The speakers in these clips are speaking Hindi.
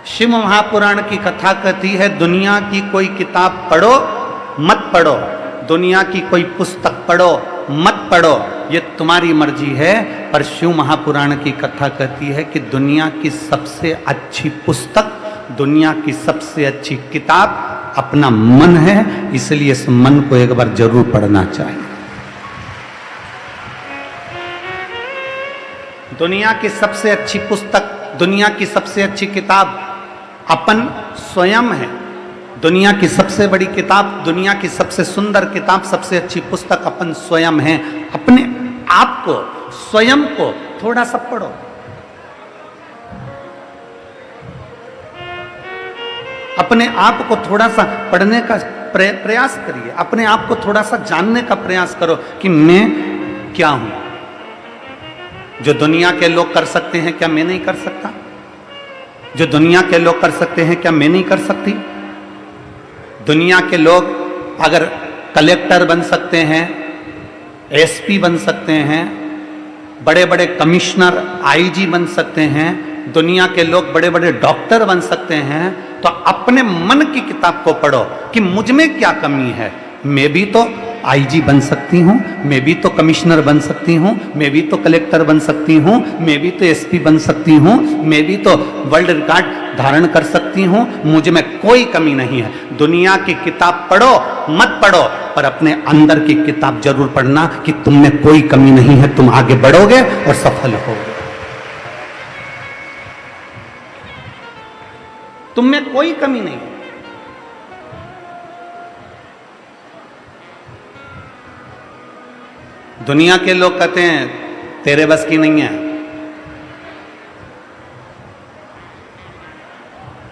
शिव महापुराण की कथा कहती है दुनिया की कोई किताब पढ़ो मत पढ़ो, दुनिया की कोई पुस्तक पढ़ो मत पढ़ो, ये तुम्हारी मर्जी है। पर शिव महापुराण की कथा कहती है कि दुनिया की सबसे अच्छी पुस्तक, दुनिया की सबसे अच्छी किताब अपना मन है, इसलिए इस मन को एक बार जरूर पढ़ना चाहिए। दुनिया की सबसे अच्छी पुस्तक, दुनिया की सबसे अच्छी किताब अपन स्वयं है। दुनिया की सबसे बड़ी किताब, दुनिया की सबसे सुंदर किताब, सबसे अच्छी पुस्तक अपन स्वयं हैं। अपने आप को, स्वयं को थोड़ा सा पढ़ो। अपने आप को थोड़ा सा पढ़ने का प्रयास करिए। अपने आप को थोड़ा सा जानने का प्रयास करो कि मैं क्या हूं। जो दुनिया के लोग कर सकते हैं क्या मैं नहीं कर सकता? जो दुनिया के लोग कर सकते हैं क्या मैं नहीं कर सकती? दुनिया के लोग अगर कलेक्टर बन सकते हैं, एसपी बन सकते हैं, बड़े बड़े कमिश्नर आईजी बन सकते हैं, दुनिया के लोग बड़े बड़े डॉक्टर बन सकते हैं, तो अपने मन की किताब को पढ़ो कि मुझ में क्या कमी है। मैं भी तो आईजी बन सकती हूँ, मैं भी तो कमिश्नर बन सकती हूँ, मैं भी तो कलेक्टर बन सकती हूँ, मैं भी तो एसपी बन सकती हूँ, मैं भी तो वर्ल्ड रिकॉर्ड धारण कर सकती हूँ, मुझ में कोई कमी नहीं है। दुनिया की किताब पढ़ो मत पढ़ो, पर अपने अंदर की किताब जरूर पढ़ना कि तुम में कोई कमी नहीं है, तुम आगे बढ़ोगे और सफल होगे। तुम में कोई कमी नहीं है। दुनिया के लोग कहते हैं तेरे बस की नहीं है।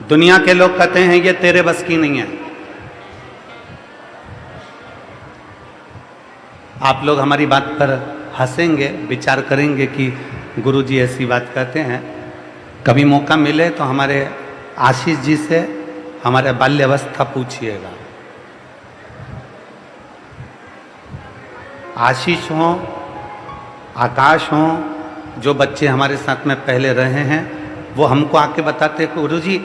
दुनिया के लोग कहते हैं ये तेरे बस की नहीं है। आप लोग हमारी बात पर हंसेंगे, विचार करेंगे कि गुरुजी ऐसी बात कहते हैं। कभी मौका मिले तो हमारे आशीष जी से हमारे बाल्यावस्था पूछिएगा। आशीष हो, आकाश हो, जो बच्चे हमारे साथ में पहले रहे हैं, वो हमको आके बताते हैं गुरुजी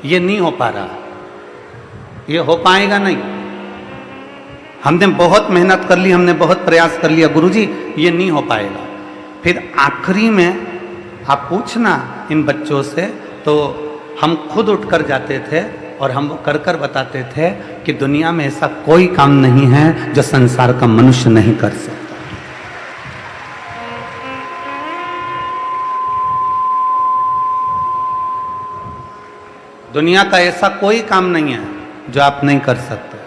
ये नहीं हो पा रहा, ये हो पाएगा नहीं। हमने बहुत मेहनत कर ली, हमने बहुत प्रयास कर लिया, गुरुजी ये नहीं हो पाएगा। फिर आखिरी में आप पूछना इन बच्चों से, तो हम खुद उठकर जाते थे और हम कर कर बताते थे कि दुनिया में ऐसा कोई काम नहीं है जो संसार का मनुष्य नहीं कर सकता। दुनिया का ऐसा कोई काम नहीं है जो आप नहीं कर सकते।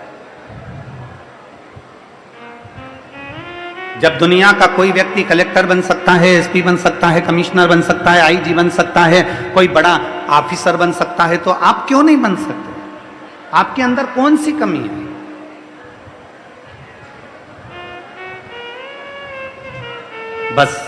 जब दुनिया का कोई व्यक्ति कलेक्टर बन सकता है, एसपी बन सकता है, कमिश्नर बन सकता है, आईजी बन सकता है, कोई बड़ा ऑफिसर बन सकता है, तो आप क्यों नहीं बन सकते? आपके अंदर कौन सी कमी है? बस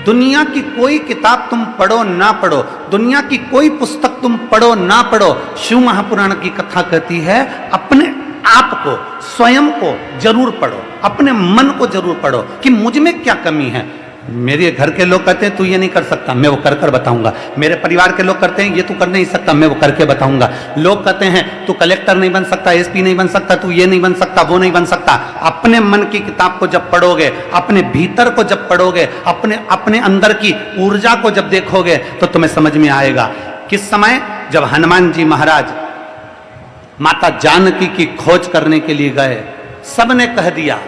दुनिया की कोई किताब तुम पढ़ो ना पढ़ो, दुनिया की कोई पुस्तक तुम पढ़ो ना पढ़ो, शिव महापुराण की कथा कहती है अपने आप को, स्वयं को जरूर पढ़ो, अपने मन को जरूर पढ़ो कि मुझ में क्या कमी है। मेरे घर के लोग कहते हैं तू ये नहीं कर सकता, मैं वो कर कर बताऊंगा। मेरे परिवार के लोग कहते हैं ये तू कर नहीं सकता, मैं वो करके बताऊंगा। लोग कहते हैं तू कलेक्टर नहीं बन सकता, एसपी नहीं बन सकता, तू ये नहीं बन सकता, वो नहीं बन सकता। अपने मन की किताब को जब पढ़ोगे, अपने भीतर को जब पढ़ोगे, अपने अंदर की ऊर्जा को जब देखोगे, तो तुम्हें समझ में आएगा। किस समय? जब हनुमान जी महाराज माता जानकी की खोज करने के लिए गए, सबने कह दिया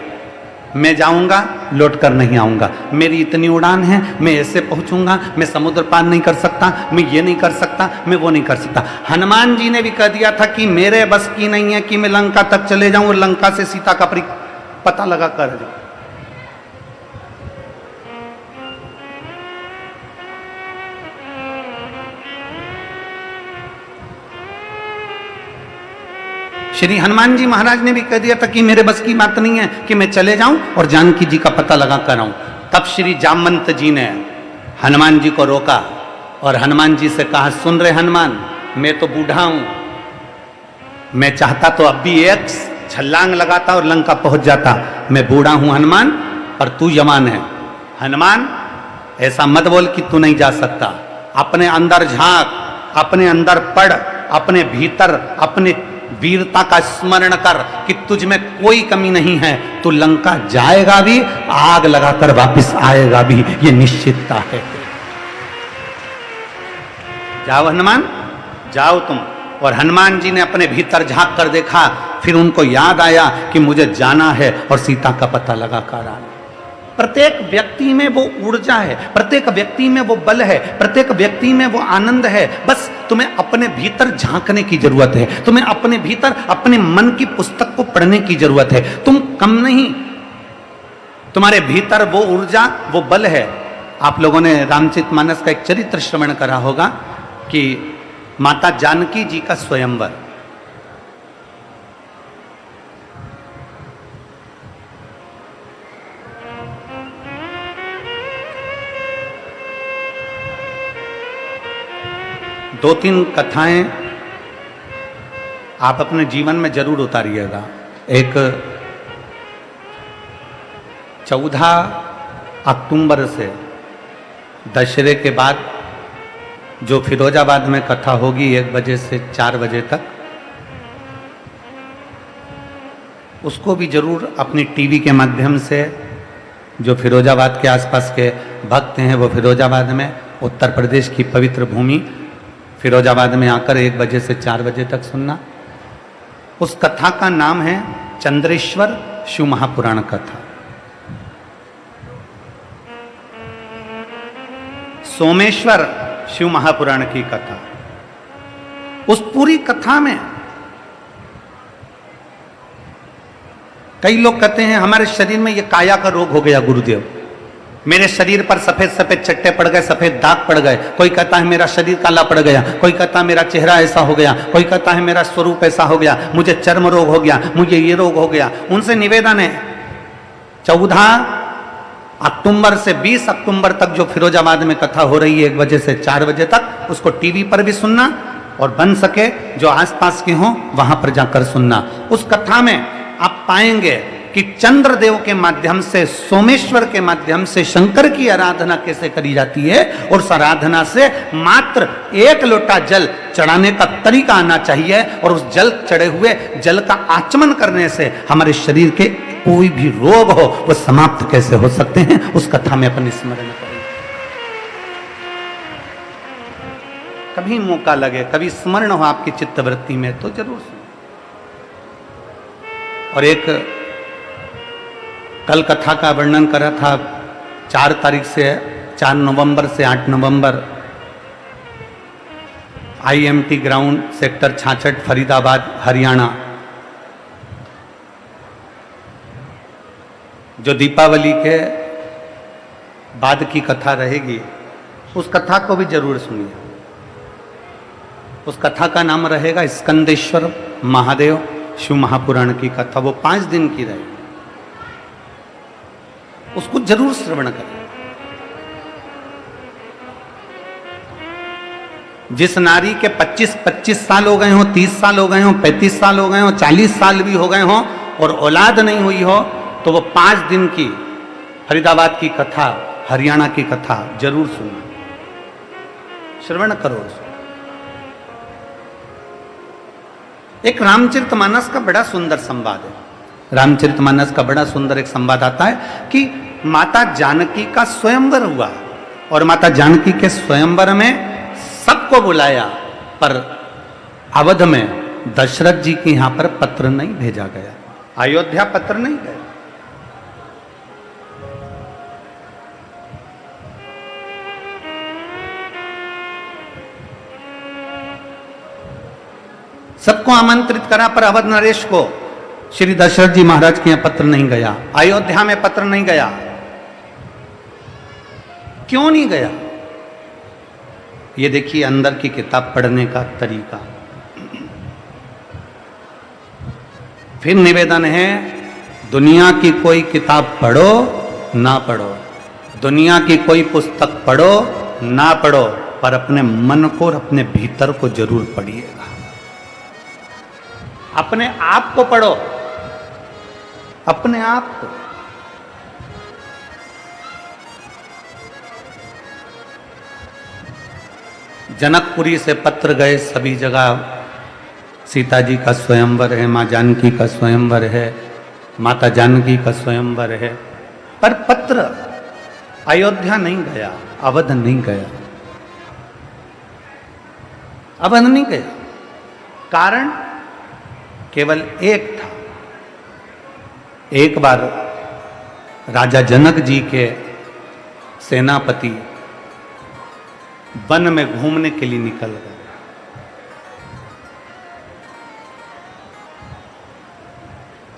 मैं जाऊंगा लौट कर नहीं आऊंगा, मेरी इतनी उड़ान है, मैं ऐसे पहुंचूंगा, मैं समुद्र पार नहीं कर सकता, मैं ये नहीं कर सकता, मैं वो नहीं कर सकता। हनुमान जी ने भी कह दिया था कि मेरे बस की नहीं है कि मैं लंका तक चले जाऊं और लंका से सीता का पता लगा कर जाऊं। श्री हनुमान जी महाराज ने भी कह दिया था कि मेरे बस की बात नहीं है कि मैं चले जाऊं और जानकी जी का पता लगा कर आऊं। तब श्री जामवंत जी ने हनुमान जी को रोका और हनुमान जी से कहा सुन रहे हनुमान, मैं तो बूढ़ा हूं, मैं चाहता तो अब भी एक छलांग लगाता और लंका पहुंच जाता, मैं बूढ़ा हूं हनुमान, पर तू जवान है। हनुमान ऐसा मत बोल कि तू नहीं जा सकता, अपने अंदर झांक, अपने अंदर पढ़, अपने भीतर अपने वीरता का स्मरण कर कि तुझ में कोई कमी नहीं है। तू लंका जाएगा भी, आग लगाकर वापस आएगा भी, ये निश्चितता है। जाओ हनुमान, जाओ तुम। और हनुमान जी ने अपने भीतर झांक कर देखा, फिर उनको याद आया कि मुझे जाना है और सीता का पता लगाकर आना। प्रत्येक व्यक्ति में वो ऊर्जा है, प्रत्येक व्यक्ति में वो बल है, प्रत्येक व्यक्ति में वो आनंद है। बस तुम्हें अपने भीतर झांकने की जरूरत है, तुम्हें अपने भीतर अपने मन की पुस्तक को पढ़ने की जरूरत है। तुम कम नहीं, तुम्हारे भीतर वो ऊर्जा, वो बल है। आप लोगों ने रामचरितमानस का एक चरित्र श्रवण करा होगा कि माता जानकी जी का स्वयंवर। दो तीन कथाएं आप अपने जीवन में जरूर उतारिएगा। एक 14 अक्टूबर से दशहरे के बाद जो फिरोजाबाद में कथा होगी 1 बजे से 4 बजे तक, उसको भी जरूर अपनी टीवी के माध्यम से, जो फिरोजाबाद के आसपास के भक्त हैं वो फिरोजाबाद में, उत्तर प्रदेश की पवित्र भूमि फिरोजाबाद में आकर 1 बजे से 4 बजे तक सुनना। उस कथा का नाम है चंद्रेश्वर शिव महापुराण कथा। सोमेश्वर शिव महापुराण की कथा। उस पूरी कथा में कई लोग कहते हैं हमारे शरीर में ये काया का रोग हो गया गुरुदेव, मेरे शरीर पर सफेद सफेद चट्टे पड़ गए, सफेद दाग पड़ गए। कोई कहता है मेरा शरीर काला पड़ गया, कोई कहता है मेरा चेहरा ऐसा हो गया, कोई कहता है मेरा स्वरूप ऐसा हो गया, मुझे चर्म रोग हो गया, मुझे ये रोग हो गया। उनसे निवेदन है 14 अक्टूबर से 20 अक्टूबर तक जो फिरोजाबाद में कथा हो रही है 1 बजे से 4 बजे तक, उसको टीवी पर भी सुनना और बन सके जो आसपास के हों वहां पर जाकर सुनना। उस कथा में आप पाएंगे कि चंद्रदेव के माध्यम से, सोमेश्वर के माध्यम से शंकर की आराधना कैसे करी जाती है, और उस आराधना से मात्र 1 लोटा जल चढ़ाने का तरीका आना चाहिए, और उस जल चढ़े हुए जल का आचमन करने से हमारे शरीर के कोई भी रोग हो वो समाप्त कैसे हो सकते हैं। उस कथा में अपन स्मरण करें। कभी मौका लगे, कभी स्मरण हो आपकी चित्तवृत्ति में तो जरूर सुनो। और एक कल कथा का वर्णन करा था 4 तारीख से 4 नवंबर से 8 नवंबर IMT ground sector 66 Faridabad Haryana, जो दीपावली के बाद की कथा रहेगी, उस कथा को भी जरूर सुनिए। उस कथा का नाम रहेगा स्कंदेश्वर महादेव शिव महापुराण की कथा। वो 5 दिन की रहेगी, उसको जरूर श्रवण करें। जिस नारी के 25 साल हो गए हो, 30 साल हो गए हो, 35 साल हो गए हो, 40 साल भी हो गए हो और औलाद नहीं हुई हो, तो वो 5 दिन की फरीदाबाद की कथा, हरियाणा की कथा जरूर सुनना, श्रवण करो। एक रामचरितमानस का बड़ा सुंदर संवाद है। रामचरितमानस का बड़ा सुंदर एक संवाद आता है कि माता जानकी का स्वयंवर हुआ और माता जानकी के स्वयंवर में सबको बुलाया, पर अवध में दशरथ जी के यहां पर पत्र नहीं भेजा गया, अयोध्या पत्र नहीं गया। सबको आमंत्रित करा पर अवध नरेश को श्री दशरथ जी महाराज के यहां पत्र नहीं गया, अयोध्या में पत्र नहीं गया। क्यों नहीं गया? ये देखिए अंदर की किताब पढ़ने का तरीका। फिर निवेदन है, दुनिया की कोई किताब पढ़ो ना पढ़ो, दुनिया की कोई पुस्तक पढ़ो ना पढ़ो, पर अपने मन को और अपने भीतर को जरूर पढ़िएगा। अपने आप को पढ़ो, अपने आप को। जनकपुरी से पत्र गए सभी जगह, सीता जी का स्वयंवर है, माँ जानकी का स्वयंवर है, माता जानकी का स्वयंवर है, पर पत्र अयोध्या नहीं गया, अवध नहीं गया, अवध नहीं गया। कारण केवल एक था। एक बार राजा जनक जी के सेनापति वन में घूमने के लिए निकल गए।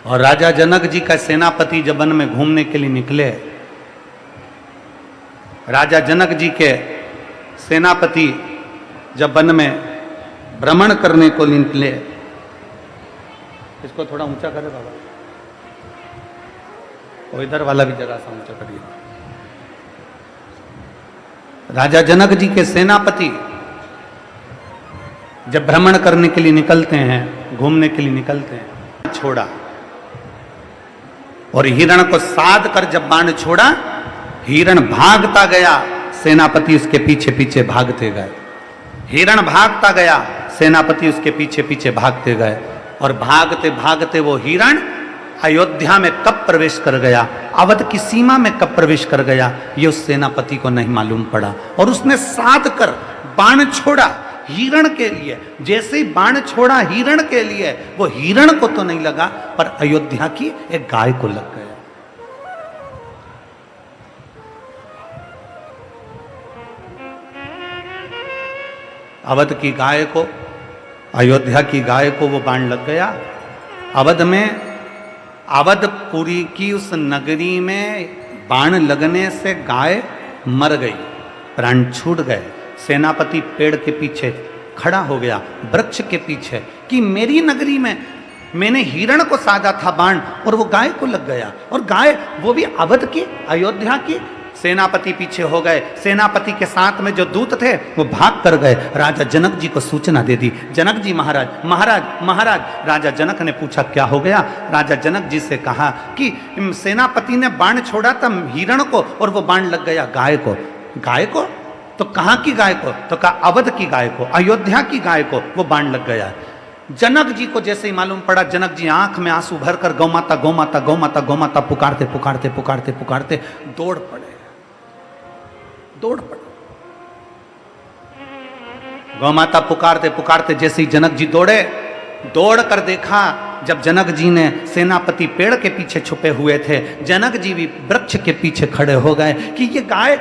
और राजा जनक जी का सेनापति जब वन में घूमने के लिए निकले, राजा जनक जी के सेनापति जब वन में भ्रमण करने को निकले, इसको थोड़ा ऊंचा करे बाबा, और इधर वाला भी जरा सा ऊंचा करिए। राजा जनक जी के सेनापति जब भ्रमण करने के लिए निकलते हैं, घूमने के लिए निकलते हैं, छोड़ा और हिरण को साध कर जब बाण छोड़ा, हिरण भागता गया, सेनापति उसके पीछे पीछे भागते गए। हिरण भागता गया, सेनापति उसके पीछे पीछे भागते गए, और भागते भागते वो हिरण अयोध्या में कब प्रवेश कर गया, अवध की सीमा में कब प्रवेश कर गया, ये उस सेनापति को नहीं मालूम पड़ा। और उसने साध कर बाण छोड़ा हिरण के लिए। जैसे ही बाण छोड़ा हिरण के लिए, वो हिरण को तो नहीं लगा, पर अयोध्या की एक गाय को लग गया। अवध की गाय को, अयोध्या की गाय को वो बाण लग गया। अवध में, अवधपुरी की उस नगरी में बाण लगने से गाय मर गई, प्राण छूट गए। सेनापति पेड़ के पीछे खड़ा हो गया, वृक्ष के पीछे, कि मेरी नगरी में मैंने हिरण को साधा था बाण और वो गाय को लग गया, और गाय वो भी अवध की, अयोध्या की। सेनापति पीछे हो गए। सेनापति के साथ में जो दूत थे वो भाग कर गए, राजा जनक जी को सूचना दे दी। जनक जी महाराज, महाराज, महाराज। राजा जनक ने पूछा क्या हो गया। राजा जनक जी से कहा कि सेनापति ने बाण छोड़ा था हिरण को और वो बाण लग गया गाय को। गाय को? तो कहाँ की गाय को? तो कहा अवध की गाय को, अयोध्या की गाय को वो बाण लग गया। जनक जी को जैसे ही मालूम पड़ा, जनक जी आंख में आंसू भरकर गौ माता, गौ माता, गौ माता, गौ माता पुकारते पुकारते पुकारते पुकारते दौड़ पड़े, दौड़ पड़े। गौ माता पुकारते पुकारते जैसे ही जनक जी दौड़े, दौड़ कर देखा, जब जनक जी ने, सेनापति पेड़ के पीछे छुपे हुए थे, जनक जी भी वृक्ष के पीछे खड़े हो गए कि ये गाय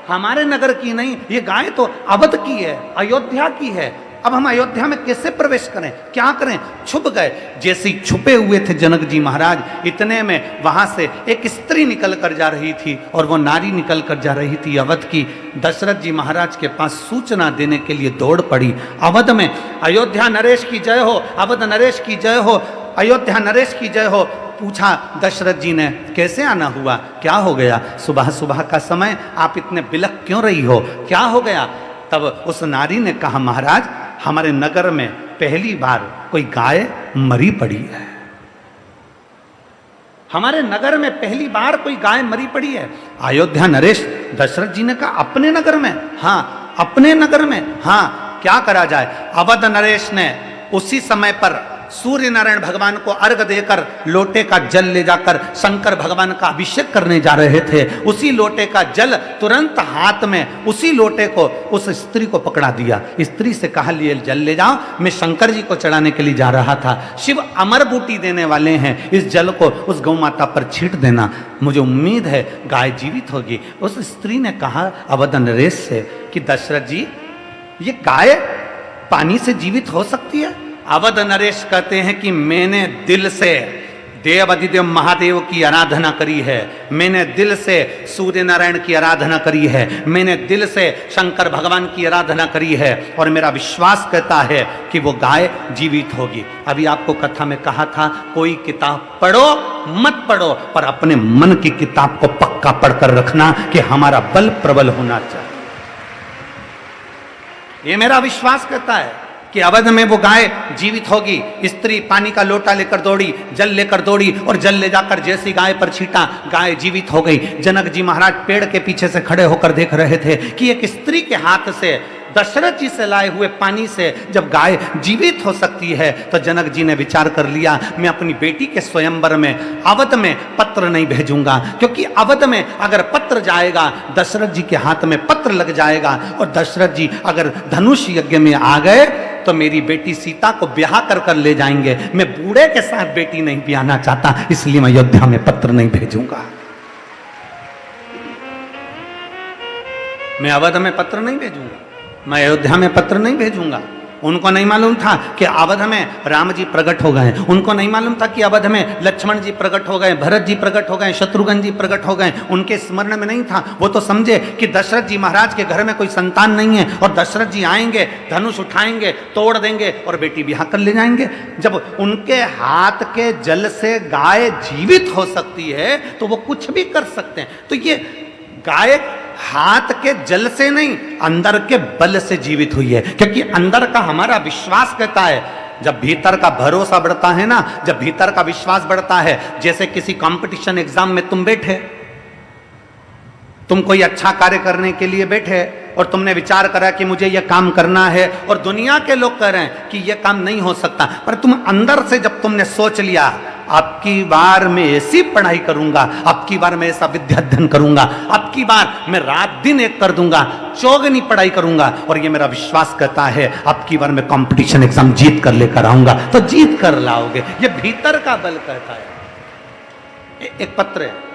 हमारे नगर की नहीं, ये गाय तो अवध की है, अयोध्या की है। अब हम अयोध्या में कैसे प्रवेश करें, क्या करें? छुप गए। जैसे ही छुपे हुए थे जनक जी महाराज, इतने में वहां से एक स्त्री निकल कर जा रही थी, और वो नारी निकल कर जा रही थी अवध की। दशरथ जी महाराज के पास सूचना देने के लिए दौड़ पड़ी। अवध में अयोध्या नरेश की जय हो, अवध नरेश की जय हो, अयोध्या नरेश की जय हो। पूछा दशरथ जी ने कैसे आना हुआ, क्या हो गया, सुबह सुबह का समय आप इतने बिलख क्यों रही हो, क्या हो गया? तब उस नारी ने कहा महाराज, हमारे नगर में पहली बार कोई गाय मरी पड़ी है, हमारे नगर में पहली बार कोई गाय मरी पड़ी है। अयोध्या नरेश, दशरथ जी ने कहा अपने नगर में? हाँ अपने नगर में। हाँ, क्या करा जाए? अवध नरेश ने उसी समय पर सूर्य नारायण भगवान को अर्घ देकर लोटे का जल ले जाकर शंकर भगवान का अभिषेक करने जा रहे थे। उसी लोटे का जल तुरंत हाथ में, उसी लोटे को उस स्त्री को पकड़ा दिया। स्त्री से कहा लिए जल ले जाओ, मैं शंकर जी को चढ़ाने के लिए जा रहा था। शिव अमर बूटी देने वाले हैं, इस जल को उस गौ माता पर छींट देना, मुझे उम्मीद है गाय जीवित होगी। उस स्त्री ने कहा अवध नरेश से कि दशरथ जी, ये गाय पानी से जीवित हो सकती है? अवध नरेश कहते हैं कि मैंने दिल से देव अधिदेव महादेव की आराधना करी है, मैंने दिल से सूर्य नारायण की आराधना करी है, मैंने दिल से शंकर भगवान की आराधना करी है, और मेरा विश्वास कहता है कि वो गाय जीवित होगी। अभी आपको कथा में कहा था कोई किताब पढ़ो मत पढ़ो, पर अपने मन की किताब को पक्का पढ़कर रखना कि हमारा बल प्रबल होना चाहिए। ये मेरा विश्वास कहता है कि अवध में वो गाय जीवित होगी। स्त्री पानी का लोटा लेकर दौड़ी, जल लेकर दौड़ी, और जल ले जाकर जैसी गाय पर छींटा, गाय जीवित हो गई। जनक जी महाराज पेड़ के पीछे से खड़े होकर देख रहे थे कि एक स्त्री के हाथ से दशरथ जी से लाए हुए पानी से जब गाय जीवित हो सकती है, तो जनक जी ने विचार कर लिया, मैं अपनी बेटी के स्वयंवर में अवध में पत्र नहीं भेजूंगा, क्योंकि अवध में अगर पत्र जाएगा, दशरथ जी के हाथ में पत्र लग जाएगा और दशरथ जी अगर धनुष यज्ञ में आ गए तो मेरी बेटी सीता को ब्याह कर कर ले जाएंगे। मैं बूढ़े के साथ बेटी नहीं ब्याहना चाहता, इसलिए मैं अयोध्या में पत्र नहीं भेजूंगा, मैं अवध में पत्र नहीं भेजूंगा, मैं अयोध्या में पत्र नहीं भेजूंगा। उनको नहीं मालूम था कि अवध में राम जी प्रकट हो गए, उनको नहीं मालूम था कि अवध में लक्ष्मण जी प्रकट हो गए, भरत जी प्रकट हो गए, शत्रुघ्न जी प्रकट हो गए, उनके स्मरण में नहीं था। वो तो समझे कि दशरथ जी महाराज के घर में कोई संतान नहीं है और दशरथ जी आएंगे, धनुष उठाएंगे, तोड़ देंगे और बेटी ब्याह कर ले जाएंगे। जब उनके हाथ के जल से गाय जीवित हो सकती है तो वो कुछ भी कर सकते हैं। तो ये गाय हाथ के जल से नहीं, अंदर के बल से जीवित हुई है, क्योंकि अंदर का हमारा विश्वास कहता है, जब भीतर का भरोसा बढ़ता है ना, जब भीतर का विश्वास बढ़ता है, जैसे किसी कंपटीशन एग्जाम में तुम बैठे, तुम कोई अच्छा कार्य करने के लिए बैठे और तुमने विचार करा कि मुझे यह काम करना है और दुनिया के लोग कह रहे हैं कि यह काम नहीं हो सकता, पर तुम अंदर से जब तुमने सोच लिया, आपकी बार मैं ऐसी पढ़ाई करूंगा, आपकी बार मैं ऐसा विद्याध्ययन करूंगा, आपकी बार मैं रात दिन एक कर दूंगा, चौगनी पढ़ाई करूंगा, और ये मेरा विश्वास कहता है आपकी बार मैं कंपटीशन एग्जाम जीत कर लेकर आऊंगा, तो जीत कर लाओगे। ये भीतर का बल कहता है। एक पत्र है,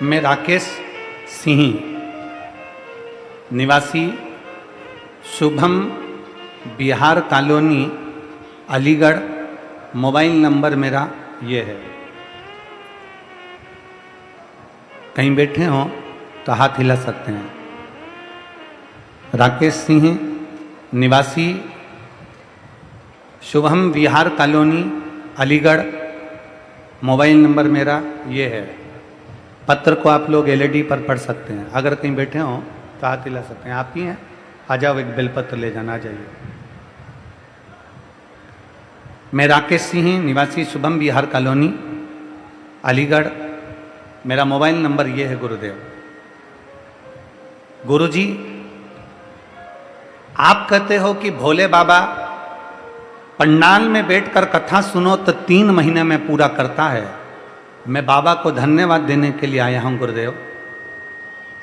मैं राकेश सिंह, निवासी Shubham Bihar colony Aligarh, mobile number मेरा ये है। कहीं बैठे हो तो हाथ हिला सकते हैं। राकेश सिंह, निवासी शुभम विहार कॉलोनी अलीगढ़, मोबाइल नंबर मेरा ये है। पत्र को आप लोग एलईडी पर पढ़ सकते हैं। अगर कहीं बैठे हो तो हाथ हिला सकते हैं। आप ही हैं, आ जाओ, एक बेलपत्र ले जाना, आ जाइए। मैं राकेश सिंह, निवासी शुभम विहार कॉलोनी अलीगढ़, मेरा मोबाइल नंबर ये है। गुरुदेव, गुरुजी, आप कहते हो कि भोले बाबा पंडाल में बैठकर कथा सुनो तो 3 महीने में पूरा करता है। मैं बाबा को धन्यवाद देने के लिए आया हूं गुरुदेव।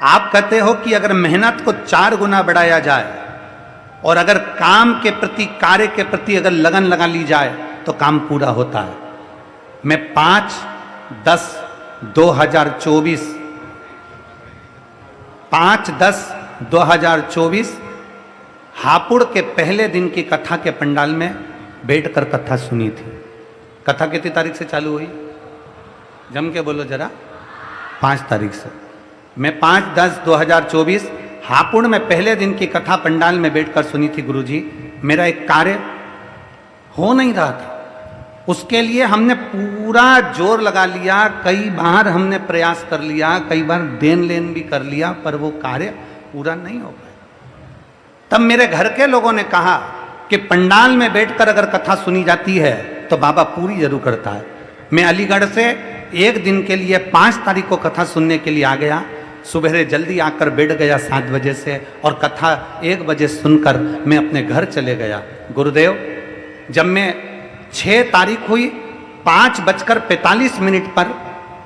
आप कहते हो कि अगर मेहनत को 4 गुना बढ़ाया जाए और अगर काम के प्रति, कार्य के प्रति अगर लगन लगा ली जाए तो काम पूरा होता है। मैं 5/10/2024 हापुड़ के पहले दिन की कथा के पंडाल में बैठकर कथा सुनी थी। कथा कितनी तारीख से चालू हुई? जम के बोलो जरा। 5 तारीख से। मैं 5/10/2024 हापुड़ में पहले दिन की कथा पंडाल में बैठकर सुनी थी। गुरुजी, मेरा एक कार्य हो नहीं रहा था, उसके लिए हमने पूरा जोर लगा लिया, कई बार हमने प्रयास कर लिया, कई बार देन लेन भी कर लिया, पर वो कार्य पूरा नहीं हो पाया। तब मेरे घर के लोगों ने कहा कि पंडाल में बैठकर अगर कथा सुनी जाती है तो बाबा पूरी जरूर करता है। मैं अलीगढ़ से एक दिन के लिए 5 तारीख को कथा सुनने के लिए आ गया। सुबह जल्दी आकर बैठ गया 7 बजे से, और कथा 1 बजे सुनकर मैं अपने घर चले गया। गुरुदेव, जब मैं 6 तारीख हुई 5:45 पर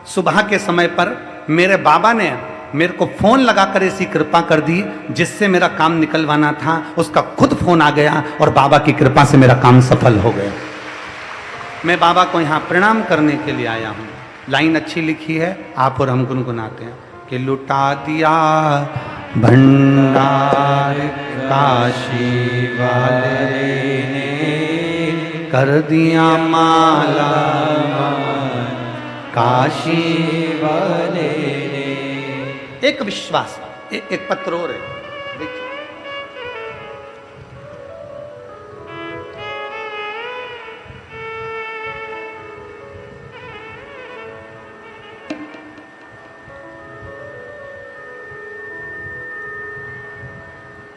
सुबह के समय पर मेरे बाबा ने मेरे को फ़ोन लगाकर ऐसी कृपा कर दी, जिससे मेरा काम निकलवाना था उसका खुद फ़ोन आ गया और बाबा की कृपा से मेरा काम सफल हो गया। मैं बाबा को यहाँ प्रणाम करने के लिए आया हूँ। लाइन अच्छी लिखी है, आप और हम गुनगुनाते हैं कि लुटा दिया भंडार काशी वाले ने, कर दिया माला काशी वाले ने। एक विश्वास, एक पत्र और है, देखिए।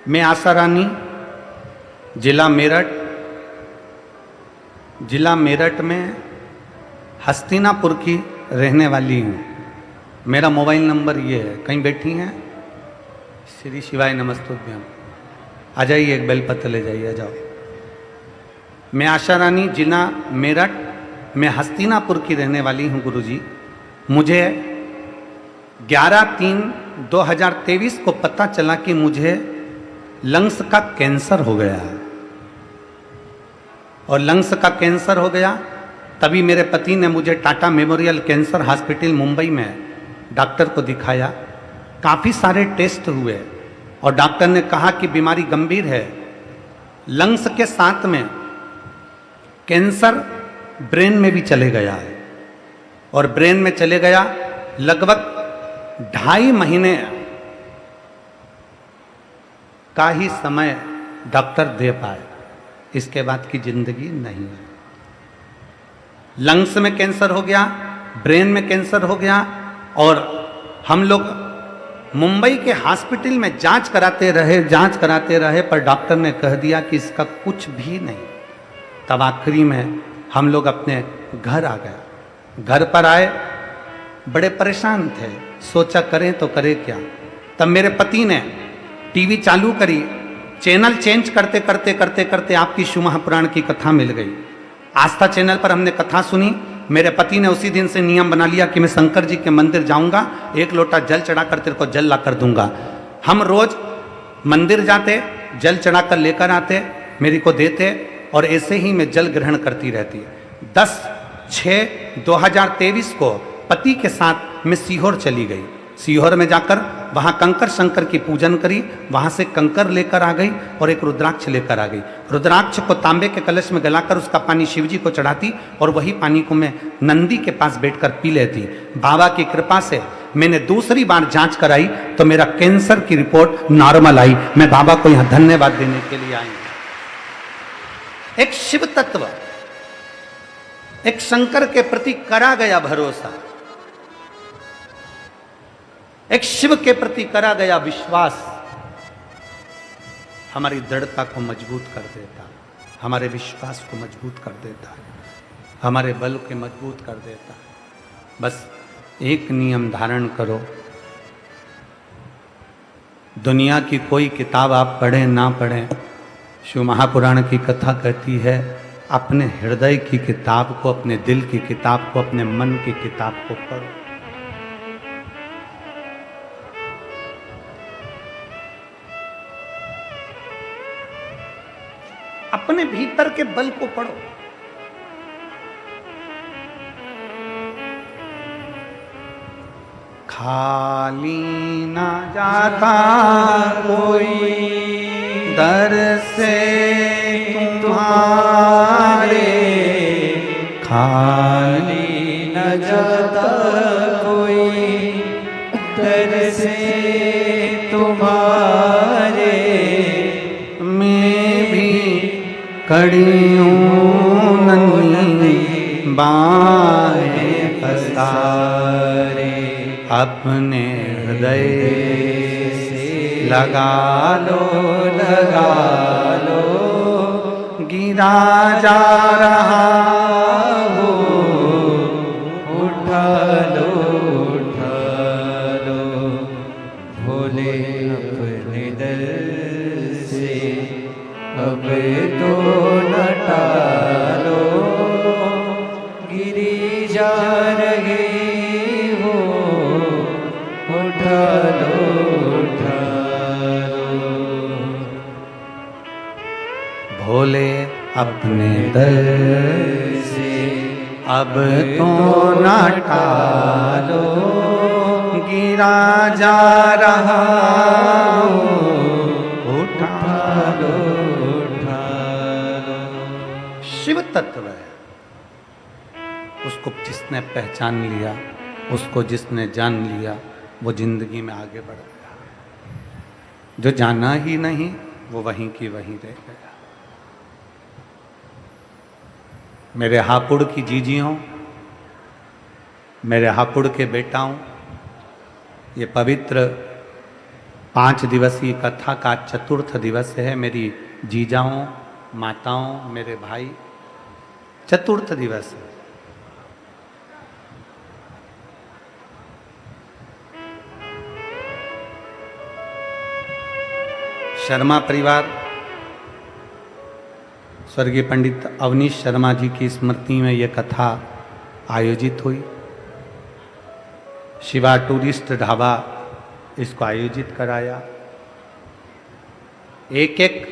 मैं आशा रानी, जिला मेरठ में हस्तिनापुर की रहने वाली हूँ। मेरा मोबाइल नंबर ये है, कहीं बैठी हैं? श्री शिवाय नमस्तुभ्यम। आ जाइए, एक बेलपत्र ले जाइए, आ जाओ। मैं आशा रानी, जिला मेरठ में हस्तिनापुर की रहने वाली हूँ गुरुजी। मुझे 11/3/2023 को पता चला कि मुझे लंग्स का कैंसर हो गया है। और लंग्स का कैंसर हो गया, तभी मेरे पति ने मुझे Tata memorial cancer hospital Mumbai में डॉक्टर को दिखाया। काफ़ी सारे टेस्ट हुए और डॉक्टर ने कहा कि बीमारी गंभीर है। लंग्स के साथ में कैंसर ब्रेन में भी चले गया है, और ब्रेन में चले गया लगभग 2.5 महीने का ही समय डॉक्टर दे पाए, इसके बाद की जिंदगी नहीं है। लंग्स में कैंसर हो गया, ब्रेन में कैंसर हो गया, और हम लोग मुंबई के हॉस्पिटल में जांच कराते रहे, पर डॉक्टर ने कह दिया कि इसका कुछ भी नहीं। तब आखिरी में हम लोग अपने घर आ गए। घर पर आए, बड़े परेशान थे, सोचा करें तो करें क्या। तब मेरे पति ने टीवी चालू करी, चैनल चेंज करते करते आपकी शिव महापुराण की कथा मिल गई। आस्था चैनल पर हमने कथा सुनी। मेरे पति ने उसी दिन से नियम बना लिया कि मैं शंकर जी के मंदिर जाऊंगा, 1 लोटा जल चढ़ाकर तेरे को जल ला कर दूंगा। हम रोज मंदिर जाते, जल चढ़ाकर लेकर आते, मेरी को देते, और ऐसे ही मैं जल ग्रहण करती रहती। 10/6/2023 को पति के साथ मैं सीहोर चली गई। सीहोर में जाकर वहाँ कंकर शंकर की पूजन करी, वहाँ से कंकर लेकर आ गई और एक रुद्राक्ष लेकर आ गई। रुद्राक्ष को तांबे के कलश में गलाकर उसका पानी शिव जी को चढ़ाती, और वही पानी को मैं नंदी के पास बैठकर पी लेती। बाबा की कृपा से मैंने दूसरी बार जांच कराई तो मेरा कैंसर की रिपोर्ट नॉर्मल आई। मैं बाबा को यहाँ धन्यवाद देने के लिए आई। एक शिव तत्व, एक शंकर के प्रति करा गया भरोसा, एक शिव के प्रति करा गया विश्वास हमारी दृढ़ता को मजबूत कर देता है, हमारे विश्वास को मजबूत कर देता है, हमारे बल को मजबूत कर देता है। बस एक नियम धारण करो, दुनिया की कोई किताब आप पढ़ें ना पढ़ें, शिव महापुराण की कथा कहती है अपने हृदय की किताब को, अपने दिल की किताब को, अपने मन की किताब को पढ़ो। अपने भीतर के बल को पढ़ो। खाली ना जाता कोई दर से तुम्हारे, खाली न जाता कोई दर से तुम्हारे, मैं भी कड़ी हूँ नन्ही बाहें पसारे, अपने हृदय से लगा लो गिरा जा रहा हो, उठा लो भोले अपने दर से अब तो न टालो, गिरी जा रहे हो, उठा लो भोले अपने दर से अब तो न टालो, गिरा जा रहा उठा लो, उठा लो। शिव तत्व है, उसको जिसने पहचान लिया, उसको जिसने जान लिया, वो जिंदगी में आगे बढ़ गया। जो जाना ही नहीं वो वहीं की वहीं रह गया। मेरे हापुड़ की जीजियों, मेरे हापुड़ के बेटाओं, ये पवित्र 5 दिवसीय कथा का चतुर्थ दिवस है। मेरी जीजाओं, माताओं, मेरे भाई, चतुर्थ दिवस है। शर्मा परिवार, स्वर्गीय पंडित अवनीश शर्मा जी की स्मृति में यह कथा आयोजित हुई। शिवा टूरिस्ट ढाबा इसको आयोजित कराया। एक एक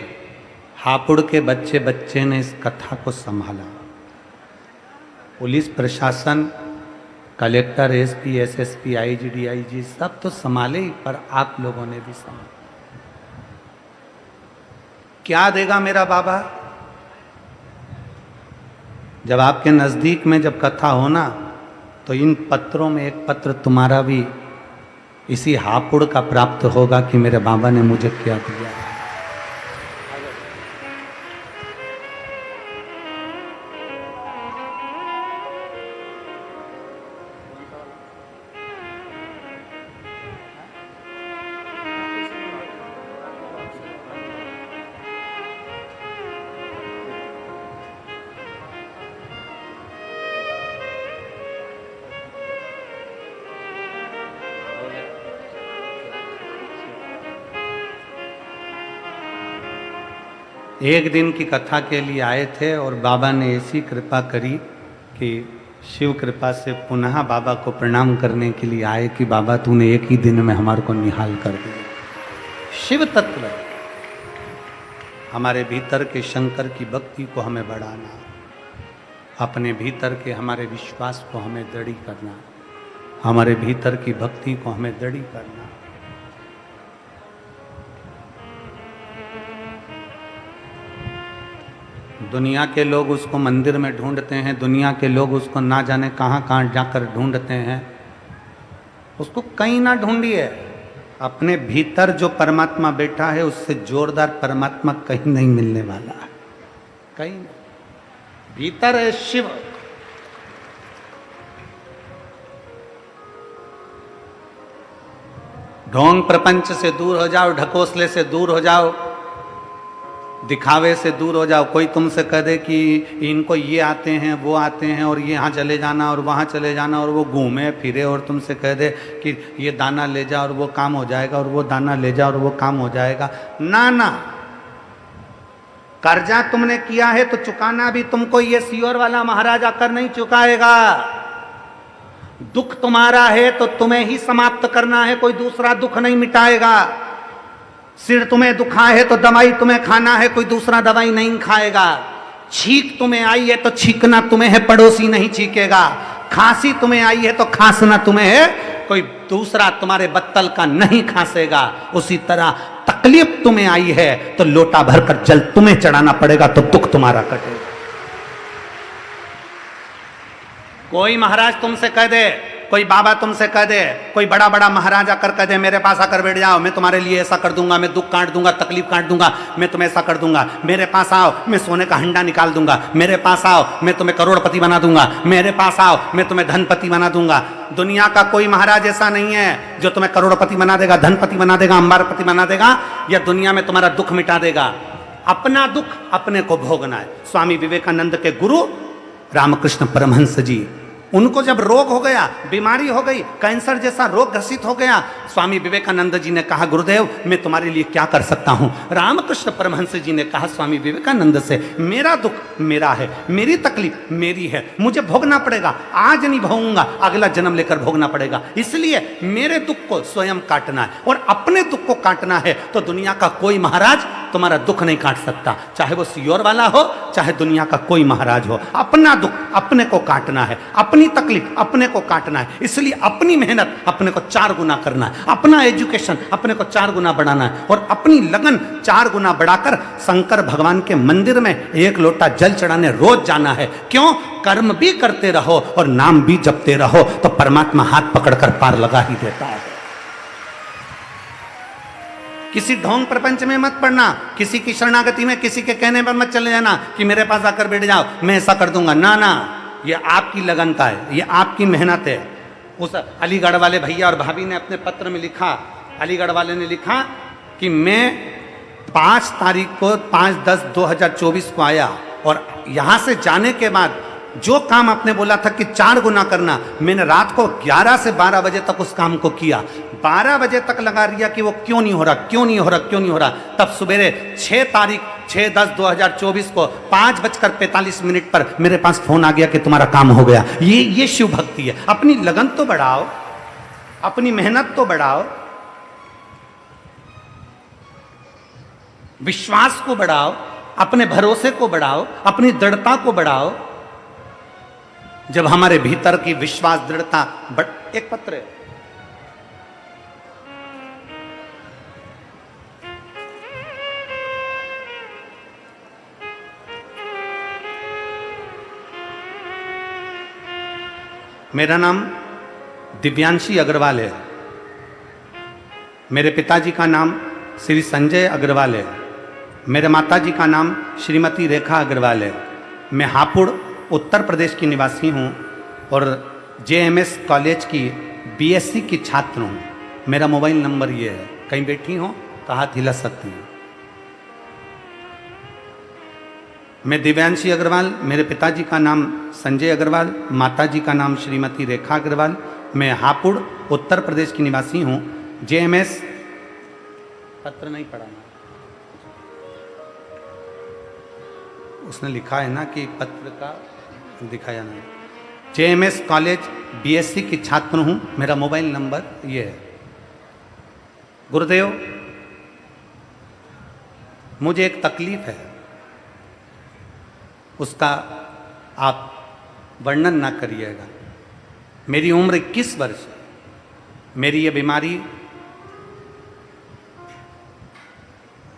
हापुड़ के बच्चे बच्चे ने इस कथा को संभाला। पुलिस प्रशासन, collector, SP, SSP, IG, DIG सब तो संभाले ही, पर आप लोगों ने भी संभाला। क्या देगा मेरा बाबा? जब आपके नजदीक में जब कथा हो ना, तो इन पत्रों में एक पत्र तुम्हारा भी इसी हापुड़ का प्राप्त होगा कि मेरे बाबा ने मुझे क्या दिया। एक दिन की कथा के लिए आए थे और बाबा ने ऐसी कृपा करी कि शिव कृपा से पुनः बाबा को प्रणाम करने के लिए आए कि बाबा तूने एक ही दिन में हमारे को निहाल कर दिया। शिव तत्व हमारे भीतर के शंकर की भक्ति को हमें बढ़ाना, अपने भीतर के हमारे विश्वास को हमें दृढ़ करना, हमारे भीतर की भक्ति को हमें दृढ़ करना। दुनिया के लोग उसको मंदिर में ढूंढते हैं, दुनिया के लोग उसको ना जाने कहाँ कहाँ जाकर ढूंढते हैं। उसको कहीं ना ढूंढिए, अपने भीतर जो परमात्मा बैठा है उससे जोरदार परमात्मा कहीं नहीं मिलने वाला है, कहीं नहीं। भीतर है शिव। ढोंग प्रपंच से दूर हो जाओ, ढकोसले से दूर हो जाओ, दिखावे से दूर हो जाओ। कोई तुमसे कह दे कि इनको ये आते हैं, वो आते हैं, और ये यहाँ चले जाना और वहाँ चले जाना, और वो घूमे फिरे और तुमसे कह दे कि ये दाना ले जा और वो काम हो जाएगा, और वो दाना ले जा और वो काम हो जाएगा। ना ना, कर्जा तुमने किया है तो चुकाना भी तुमको ये सियोर वाला महाराज आकर नहीं चुकाएगा। दुख तुम्हारा है तो तुम्हें ही समाप्त करना है, कोई दूसरा दुख नहीं मिटाएगा। सिर तुम्हें दुखा है तो दवाई तुम्हें खाना है, कोई दूसरा दवाई नहीं खाएगा। छींक तुम्हें आई है तो छींकना तुम्हें है, पड़ोसी नहीं छींकेगा। खांसी तुम्हें आई है तो खांसना तुम्हें है, कोई दूसरा तुम्हारे बत्तल का नहीं खांसेगा। उसी तरह तकलीफ तुम्हें आई है तो लोटा भरकर जल तुम्हें चढ़ाना पड़ेगा, तो दुख तुम्हारा कटेगा। कोई महाराज तुमसे कह दे, कोई बाबा तुमसे कह दे, कोई बड़ा बड़ा महाराज आकर कह दे मेरे पास आकर बैठ जाओ, मैं तुम्हारे लिए ऐसा कर दूंगा, मैं दुख काट दूंगा, तकलीफ काट दूंगा, मैं तुम्हें ऐसा कर दूंगा, मेरे पास आओ मैं सोने का हंडा निकाल दूंगा, मेरे पास आओ मैं तुम्हें करोड़पति बना दूंगा, मेरे पास आओ मैं तुम्हें धनपति बना दूंगा। दुनिया का कोई महाराज ऐसा नहीं है जो तुम्हें करोड़पति बना देगा, धनपति बना देगा, अंबारपति बना देगा, या दुनिया में तुम्हारा दुख मिटा देगा। अपना दुख अपने को भोगना है। स्वामी विवेकानंद के गुरु रामकृष्ण परमहंस जी, उनको जब रोग हो गया, बीमारी हो गई, कैंसर जैसा रोग ग्रसित हो गया, स्वामी विवेकानंद जी ने कहा गुरुदेव मैं तुम्हारे लिए क्या कर सकता हूं। रामकृष्ण परमहंस जी ने कहा स्वामी विवेकानंद से, मेरा दुख मेरा है, मेरी तकलीफ मेरी है, मुझे भोगना पड़ेगा, आज नहीं भोगूंगा अगला जन्म लेकर भोगना पड़ेगा, इसलिए मेरे दुख को स्वयं काटना है। और अपने दुख को काटना है तो दुनिया का कोई महाराज तुम्हारा दुख नहीं काट सकता, चाहे वो सियोर वाला हो, चाहे दुनिया का कोई महाराज हो। अपना दुख अपने को काटना है, अपनी तकलीफ अपने को काटना है। इसलिए अपनी मेहनत अपने को 4 गुना करना है, अपना एजुकेशन अपने को 4 गुना बढ़ाना है, और अपनी लगन 4 गुना बढ़ाकर शंकर भगवान के मंदिर में 1 लोटा जल चढ़ाने रोज जाना है। क्यों? कर्म भी करते रहो और नाम भी जपते रहो, तो परमात्मा हाथ पकड़कर पार लगा ही देता है। किसी ढोंग प्रपंच में मत पड़ना, किसी की शरणागति में, किसी के कहने पर मत चले जाना कि मेरे पास आकर बैठ जाओ, मैं ऐसा कर दूंगा। ना ना, ये आपकी लगनता है, ये आपकी मेहनत है। उस अलीगढ़ वाले भैया और भाभी ने अपने पत्र में लिखा, अलीगढ़ वाले ने लिखा कि मैं 5 तारीख को 5/10/2024 को आया, और यहां से जाने के बाद जो काम आपने बोला था कि 4 गुना करना, मैंने रात को 11 से 12 बजे तक उस काम को किया। 12 बजे तक लगा रिया कि वो क्यों नहीं हो रहा, क्यों नहीं हो रहा, क्यों नहीं हो रहा। तब सवेरे 6 तारीख 6/10/2024 को 5:45 पर मेरे पास फोन आ गया कि तुम्हारा काम हो गया। ये शिव भक्ति है। अपनी लगन तो बढ़ाओ, अपनी मेहनत तो बढ़ाओ, विश्वास को बढ़ाओ, अपने भरोसे को बढ़ाओ, अपनी दृढ़ता को बढ़ाओ। जब हमारे भीतर की विश्वास दृढ़ता एक पत्र है, मेरा नाम दिव्यांशी अग्रवाल है, मेरे पिताजी का नाम श्री संजय अग्रवाल है, मेरे माताजी का नाम श्रीमती रेखा अग्रवाल है। मैं हापुड़ उत्तर प्रदेश की निवासी हूँ और JMS कॉलेज की BSc की छात्र हूँ। मेरा मोबाइल नंबर ये है, कहीं बैठी हो तो हाथ हिला सकती हूँ। मैं दिव्यांशी अग्रवाल, मेरे पिताजी का नाम संजय अग्रवाल, माताजी का नाम श्रीमती रेखा अग्रवाल। मैं हापुड़ उत्तर प्रदेश की निवासी हूँ। JMS पत्र नहीं पढ़ा, उसने लिखा है ना कि पत्र का दिखाया नहीं। JMS कॉलेज BSc की छात्र हूँ। मेरा मोबाइल नंबर ये है। गुरुदेव, मुझे एक तकलीफ है, उसका आप वर्णन ना करिएगा। मेरी उम्र 21 वर्ष है। मेरी ये बीमारी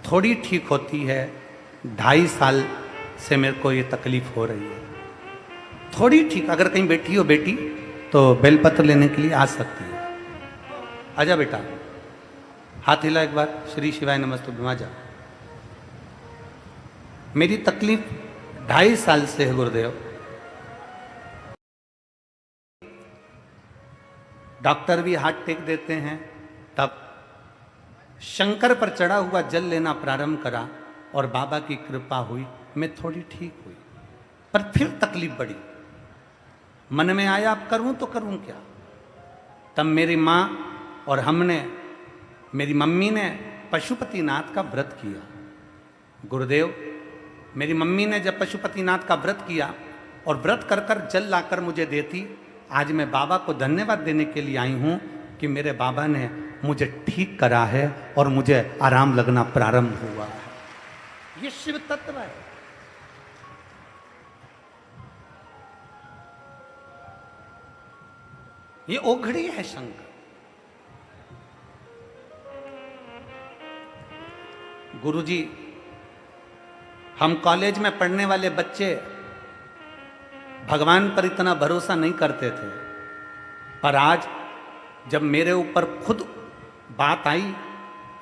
थोड़ी ठीक होती है, 2.5 साल से मेरे को ये तकलीफ हो रही है। थोड़ी ठीक, अगर कहीं बैठी हो बेटी तो बेलपत्र लेने के लिए आ सकती है। आजा बेटा, हाथ हिला एक बार, श्री शिवाय नमस्ते, बिमा जा। मेरी तकलीफ 2.5 साल से है गुरुदेव। डॉक्टर भी हाथ टेक देते हैं। तब शंकर पर चढ़ा हुआ जल लेना प्रारंभ करा और बाबा की कृपा हुई, मैं थोड़ी ठीक हुई। पर फिर तकलीफ बढ़ी। मन में आया अब करूं तो करूं क्या। तब मेरी माँ और मेरी मम्मी ने पशुपतिनाथ का व्रत किया। गुरुदेव, मेरी मम्मी ने जब पशुपतिनाथ का व्रत किया और व्रत कर कर जल लाकर मुझे देती, आज मैं बाबा को धन्यवाद देने के लिए आई हूं कि मेरे बाबा ने मुझे ठीक करा है और मुझे आराम लगना प्रारंभ हुआ है। ये शिव तत्व है। ये ओघड़ी है शंकर। गुरुजी, हम कॉलेज में पढ़ने वाले बच्चे भगवान पर इतना भरोसा नहीं करते थे, पर आज जब मेरे ऊपर खुद बात आई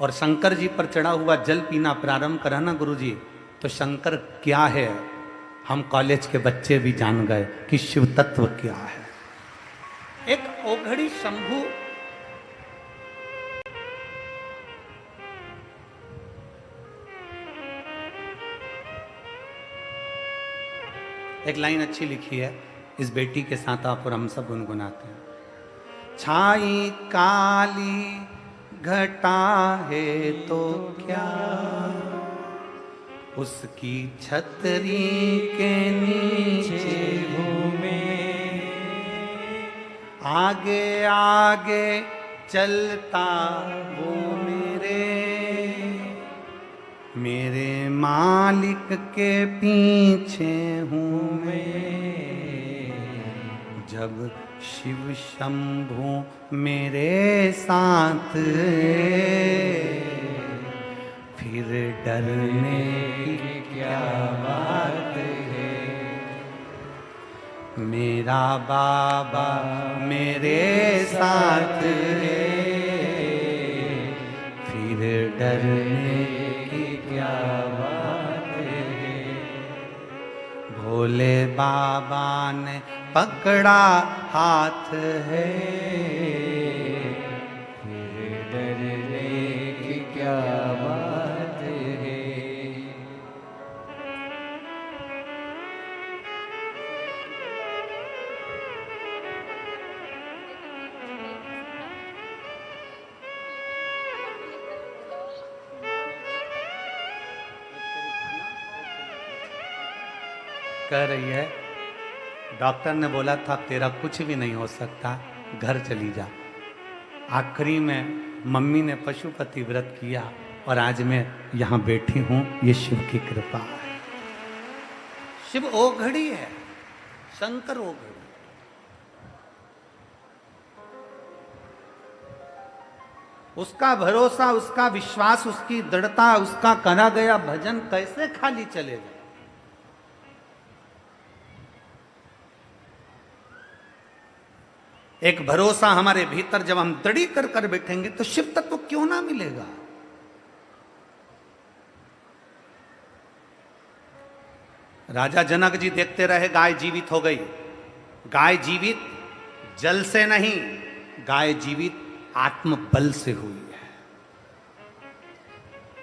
और शंकर जी पर चढ़ा हुआ जल पीना प्रारंभ करा ना गुरुजी, तो शंकर क्या है हम कॉलेज के बच्चे भी जान गए कि शिव तत्व क्या है। एक ओघड़ी शंभु एक लाइन अच्छी लिखी है, इस बेटी के साथ आप और हम सब गुनगुनाते हैं। छाई काली घटा है तो क्या, उसकी छतरी के नीचे घूमे, आगे आगे चलता वो मेरे, मेरे मालिक के पीछे हूँ मैं, जब शिव शंभु मेरे साथ फिर डरने की क्या बात है। मेरा बाबा मेरे साथ है, फिर डरने की क्या बात है। भोले बाबा ने पकड़ा हाथ है, फिर डरने की क्या बात है। कह रही है डॉक्टर ने बोला था तेरा कुछ भी नहीं हो सकता, घर चली जा। आखिरी में मम्मी ने पशुपति व्रत किया और आज मैं यहां बैठी हूं, ये शिव की कृपा है। शिव ओघड़ी है, शंकर ओघड़ी। उसका भरोसा, उसका विश्वास, उसकी दृढ़ता, उसका करा गया भजन कैसे खाली चलेगा। एक भरोसा हमारे भीतर जब हम दृढ़ी कर कर बैठेंगे तो शिव तत्व क्यों ना मिलेगा। राजा जनक जी देखते रहे गाय जीवित हो गई। गाय जीवित जल से नहीं, गाय जीवित आत्म बल से हुई है।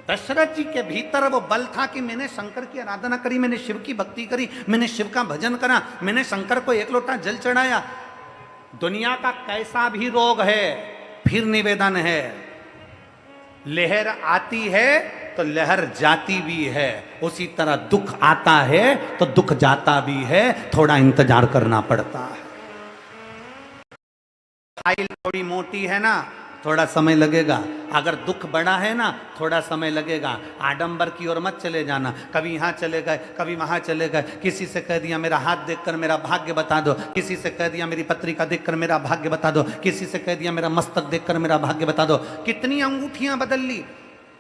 दशरथ जी के भीतर वो बल था कि मैंने शंकर की आराधना करी, मैंने शिव की भक्ति करी, मैंने शिव का भजन करा, मैंने शंकर को एक लोटा जल चढ़ाया। दुनिया का कैसा भी रोग है, फिर निवेदन है, लहर आती है तो लहर जाती भी है, उसी तरह दुख आता है तो दुख जाता भी है, थोड़ा इंतजार करना पड़ता है। फाइल थोड़ी मोटी है ना, थोड़ा समय लगेगा। अगर दुख बड़ा है ना, थोड़ा समय लगेगा। आडंबर की ओर मत चले जाना, कभी यहाँ चले गए, कभी वहां चले गए। किसी से कह दिया मेरा हाथ देखकर मेरा भाग्य बता दो, किसी से कह दिया मेरी पत्रिका देखकर मेरा भाग्य बता दो, किसी से कह दिया मेरा मस्तक देखकर मेरा भाग्य बता दो। कितनी अंगूठियां बदल ली,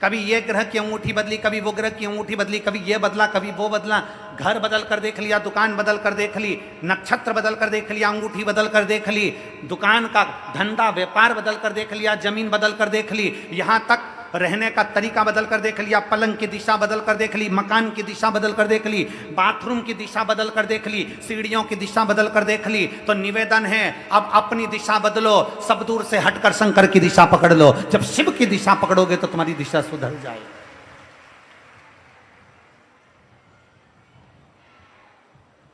कभी ये ग्रह की अंगूठी बदली, कभी वो ग्रह की अंगूठी बदली, कभी ये बदला, कभी वो बदला। घर बदल कर देख लिया, दुकान बदल कर देख ली, नक्षत्र बदल कर देख लिया, अंगूठी बदल कर देख ली, दुकान का धंधा व्यापार बदल कर देख लिया, जमीन बदल कर देख ली, यहां तक रहने का तरीका बदल कर देख लिया, पलंग की दिशा बदल कर देख ली, मकान की दिशा बदल कर देख ली, बाथरूम की दिशा बदल कर देख ली, सीढ़ियों की दिशा बदल कर देख ली। तो निवेदन है अब अपनी दिशा बदलो, सब दूर से हटकर शंकर की दिशा पकड़ लो। जब शिव की दिशा पकड़ोगे तो तुम्हारी दिशा सुधर जाएगी।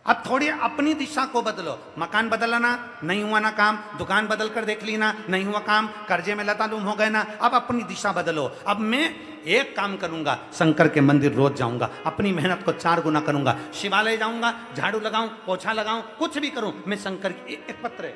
अब थोड़ी अपनी दिशा को बदलो। मकान बदलना नहीं हुआ ना काम, दुकान बदल कर देख ली ना, नहीं हुआ काम, कर्जे में लतालूम हो गए ना, अब अपनी दिशा बदलो। अब मैं एक काम करूंगा, शंकर के मंदिर रोज जाऊंगा, अपनी मेहनत को 4 गुना करूंगा, शिवालय जाऊंगा, झाड़ू लगाऊं, पोछा लगाऊं, कुछ भी करूं, मैं शंकर की एक पत्र है।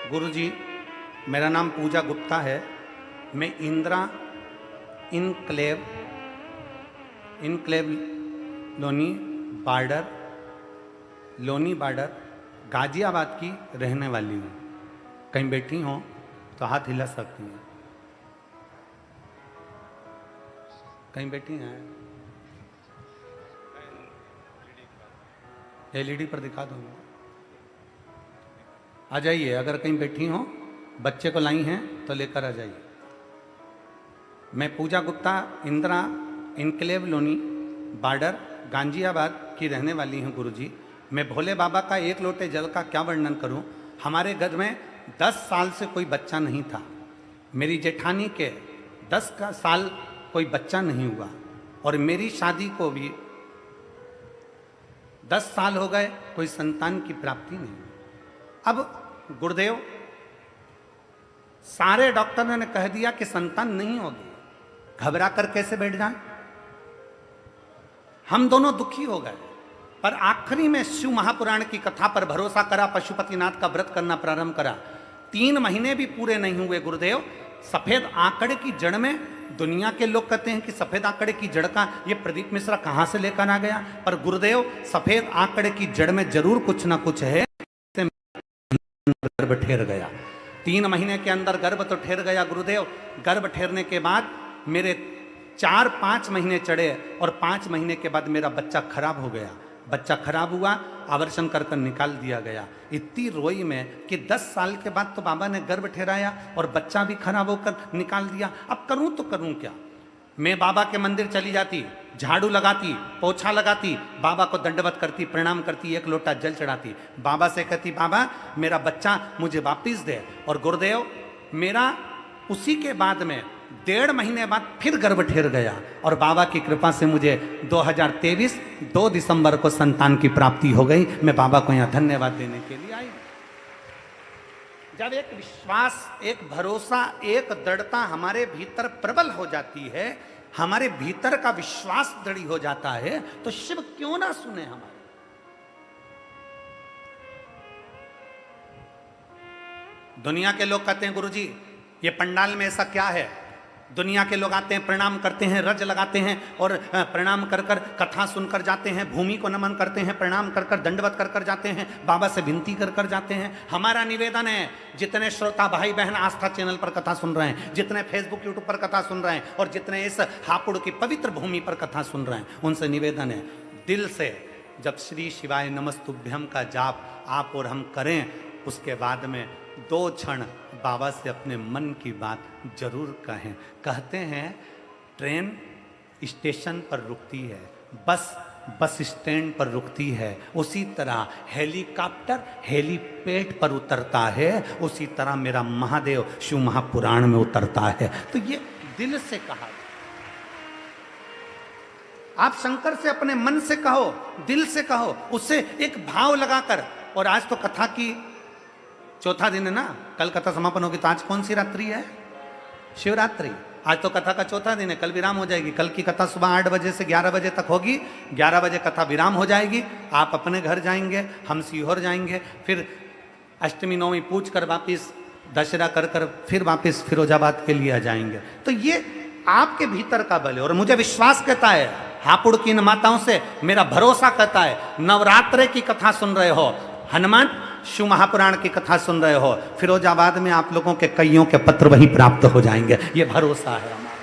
गुरुजी, मेरा नाम पूजा गुप्ता है। मैं इंदिरा इनक्लेव लोनी बार्डर गाजियाबाद की रहने वाली हूँ। कहीं बैठी हो तो हाथ हिला सकती हैं। कहीं बैठी हैं, एलईडी पर दिखा दो। आ जाइए, अगर कहीं बैठी हो, बच्चे को लाई हैं तो लेकर आ जाइए। मैं पूजा गुप्ता इंदिरा इनक्लेव लोनी बार्डर गाजियाबाद की रहने वाली हूँ। गुरुजी, मैं भोले बाबा का एक लोटे जल का क्या वर्णन करूँ। हमारे घर में 10 साल से कोई बच्चा नहीं था। मेरी जेठानी के 10 का साल कोई बच्चा नहीं हुआ और मेरी शादी को भी 10 साल हो गए, कोई संतान की प्राप्ति नहीं। अब गुरुदेव सारे डॉक्टरों ने कह दिया कि संतान नहीं होगी, घबरा कर कैसे बैठ जाए। हम दोनों दुखी हो गए, पर आखिरी में शिव महापुराण की कथा पर भरोसा करा, पशुपतिनाथ का व्रत करना प्रारंभ करा। 3 महीने भी पूरे नहीं हुए गुरुदेव, सफेद आंकड़े की जड़ में, दुनिया के लोग कहते हैं कि सफेद आंकड़े की जड़ का ये प्रदीप मिश्रा कहां से लेकर आ गया, पर गुरुदेव सफेद आंकड़े की जड़ में जरूर कुछ ना कुछ है। गर्भ ठहर गया, 3 महीने के अंदर गर्भ तो ठहर गया गुरुदेव। गर्भ ठहरने के बाद मेरे 4-5 महीने चढ़े और 5 महीने के बाद मेरा बच्चा खराब हो गया। बच्चा खराब हुआ, आवर्षण कर कर निकाल दिया गया। इतनी रोई में कि 10 साल के बाद तो बाबा ने गर्भ ठहराया और बच्चा भी खराब होकर निकाल दिया। अब करूं तो करूं क्या। मैं बाबा के मंदिर चली जाती, झाड़ू लगाती, पोछा लगाती, बाबा को दंडवत करती, प्रणाम करती, 1 लोटा जल चढ़ाती, बाबा से कहती बाबा मेरा बच्चा मुझे वापिस दे। और गुरुदेव मेरा उसी के बाद में 1.5 महीने बाद फिर गर्भ ठहर गया और बाबा की कृपा से मुझे 2023 2 दिसंबर को संतान की प्राप्ति हो गई। मैं बाबा को यहाँ धन्यवाद देने के लिए आई। जब एक विश्वास, एक भरोसा, एक दृढ़ता हमारे भीतर प्रबल हो जाती है, हमारे भीतर का विश्वास दृढ़ हो जाता है, तो शिव क्यों ना सुने हमारे। दुनिया के लोग कहते हैं गुरुजी ये पंडाल में ऐसा क्या है। दुनिया के लोग आते हैं, प्रणाम करते हैं, रज लगाते हैं और प्रणाम कर कर कथा सुनकर जाते हैं, भूमि को नमन करते हैं, प्रणाम कर कर दंडवत कर कर जाते हैं, बाबा से विनती कर कर जाते हैं। हमारा निवेदन है, जितने श्रोता भाई बहन आस्था चैनल पर कथा सुन रहे हैं, जितने फेसबुक यूट्यूब पर कथा सुन रहे हैं और जितने इस हापुड़ की पवित्र भूमि पर कथा सुन रहे हैं, उनसे निवेदन है दिल से जब श्री शिवाय नमस्तुभ्यम का जाप आप और हम करें, उसके बाद में 2 क्षण बाबा से अपने मन की बात जरूर कहें। कहते हैं ट्रेन स्टेशन पर रुकती है, बस स्टैंड पर रुकती है, उसी तरह हेलीकॉप्टर हेलीपैड पर उतरता है, उसी तरह मेरा महादेव शिव महापुराण में उतरता है। तो ये दिल से कहा, आप शंकर से अपने मन से कहो, दिल से कहो, उससे एक भाव लगाकर। और आज तो कथा की 4था दिन है ना, कल कथा समापन होगी, तो आज कौन सी रात्रि है? शिवरात्रि। आज तो कथा का 4था दिन है, कल विराम हो जाएगी। कल की कथा सुबह 8 बजे से 11 बजे तक होगी, 11 बजे कथा विराम हो जाएगी। आप अपने घर जाएंगे, हम सीहोर जाएंगे, फिर अष्टमी नवमी पूछ कर वापिस दशहरा कर कर फिर वापिस फिरोजाबाद के लिए आ जाएंगे। तो ये आपके भीतर का बल है और मुझे विश्वास कहता है, हापुड़ की इन माताओं से मेरा भरोसा कहता है, नवरात्रे की कथा सुन रहे हो, हनुमान शिव महापुराण की कथा सुन रहे हो, फिरोजाबाद में आप लोगों के कईयों के पत्र वहीं प्राप्त हो जाएंगे। ये भरोसा है हमारा,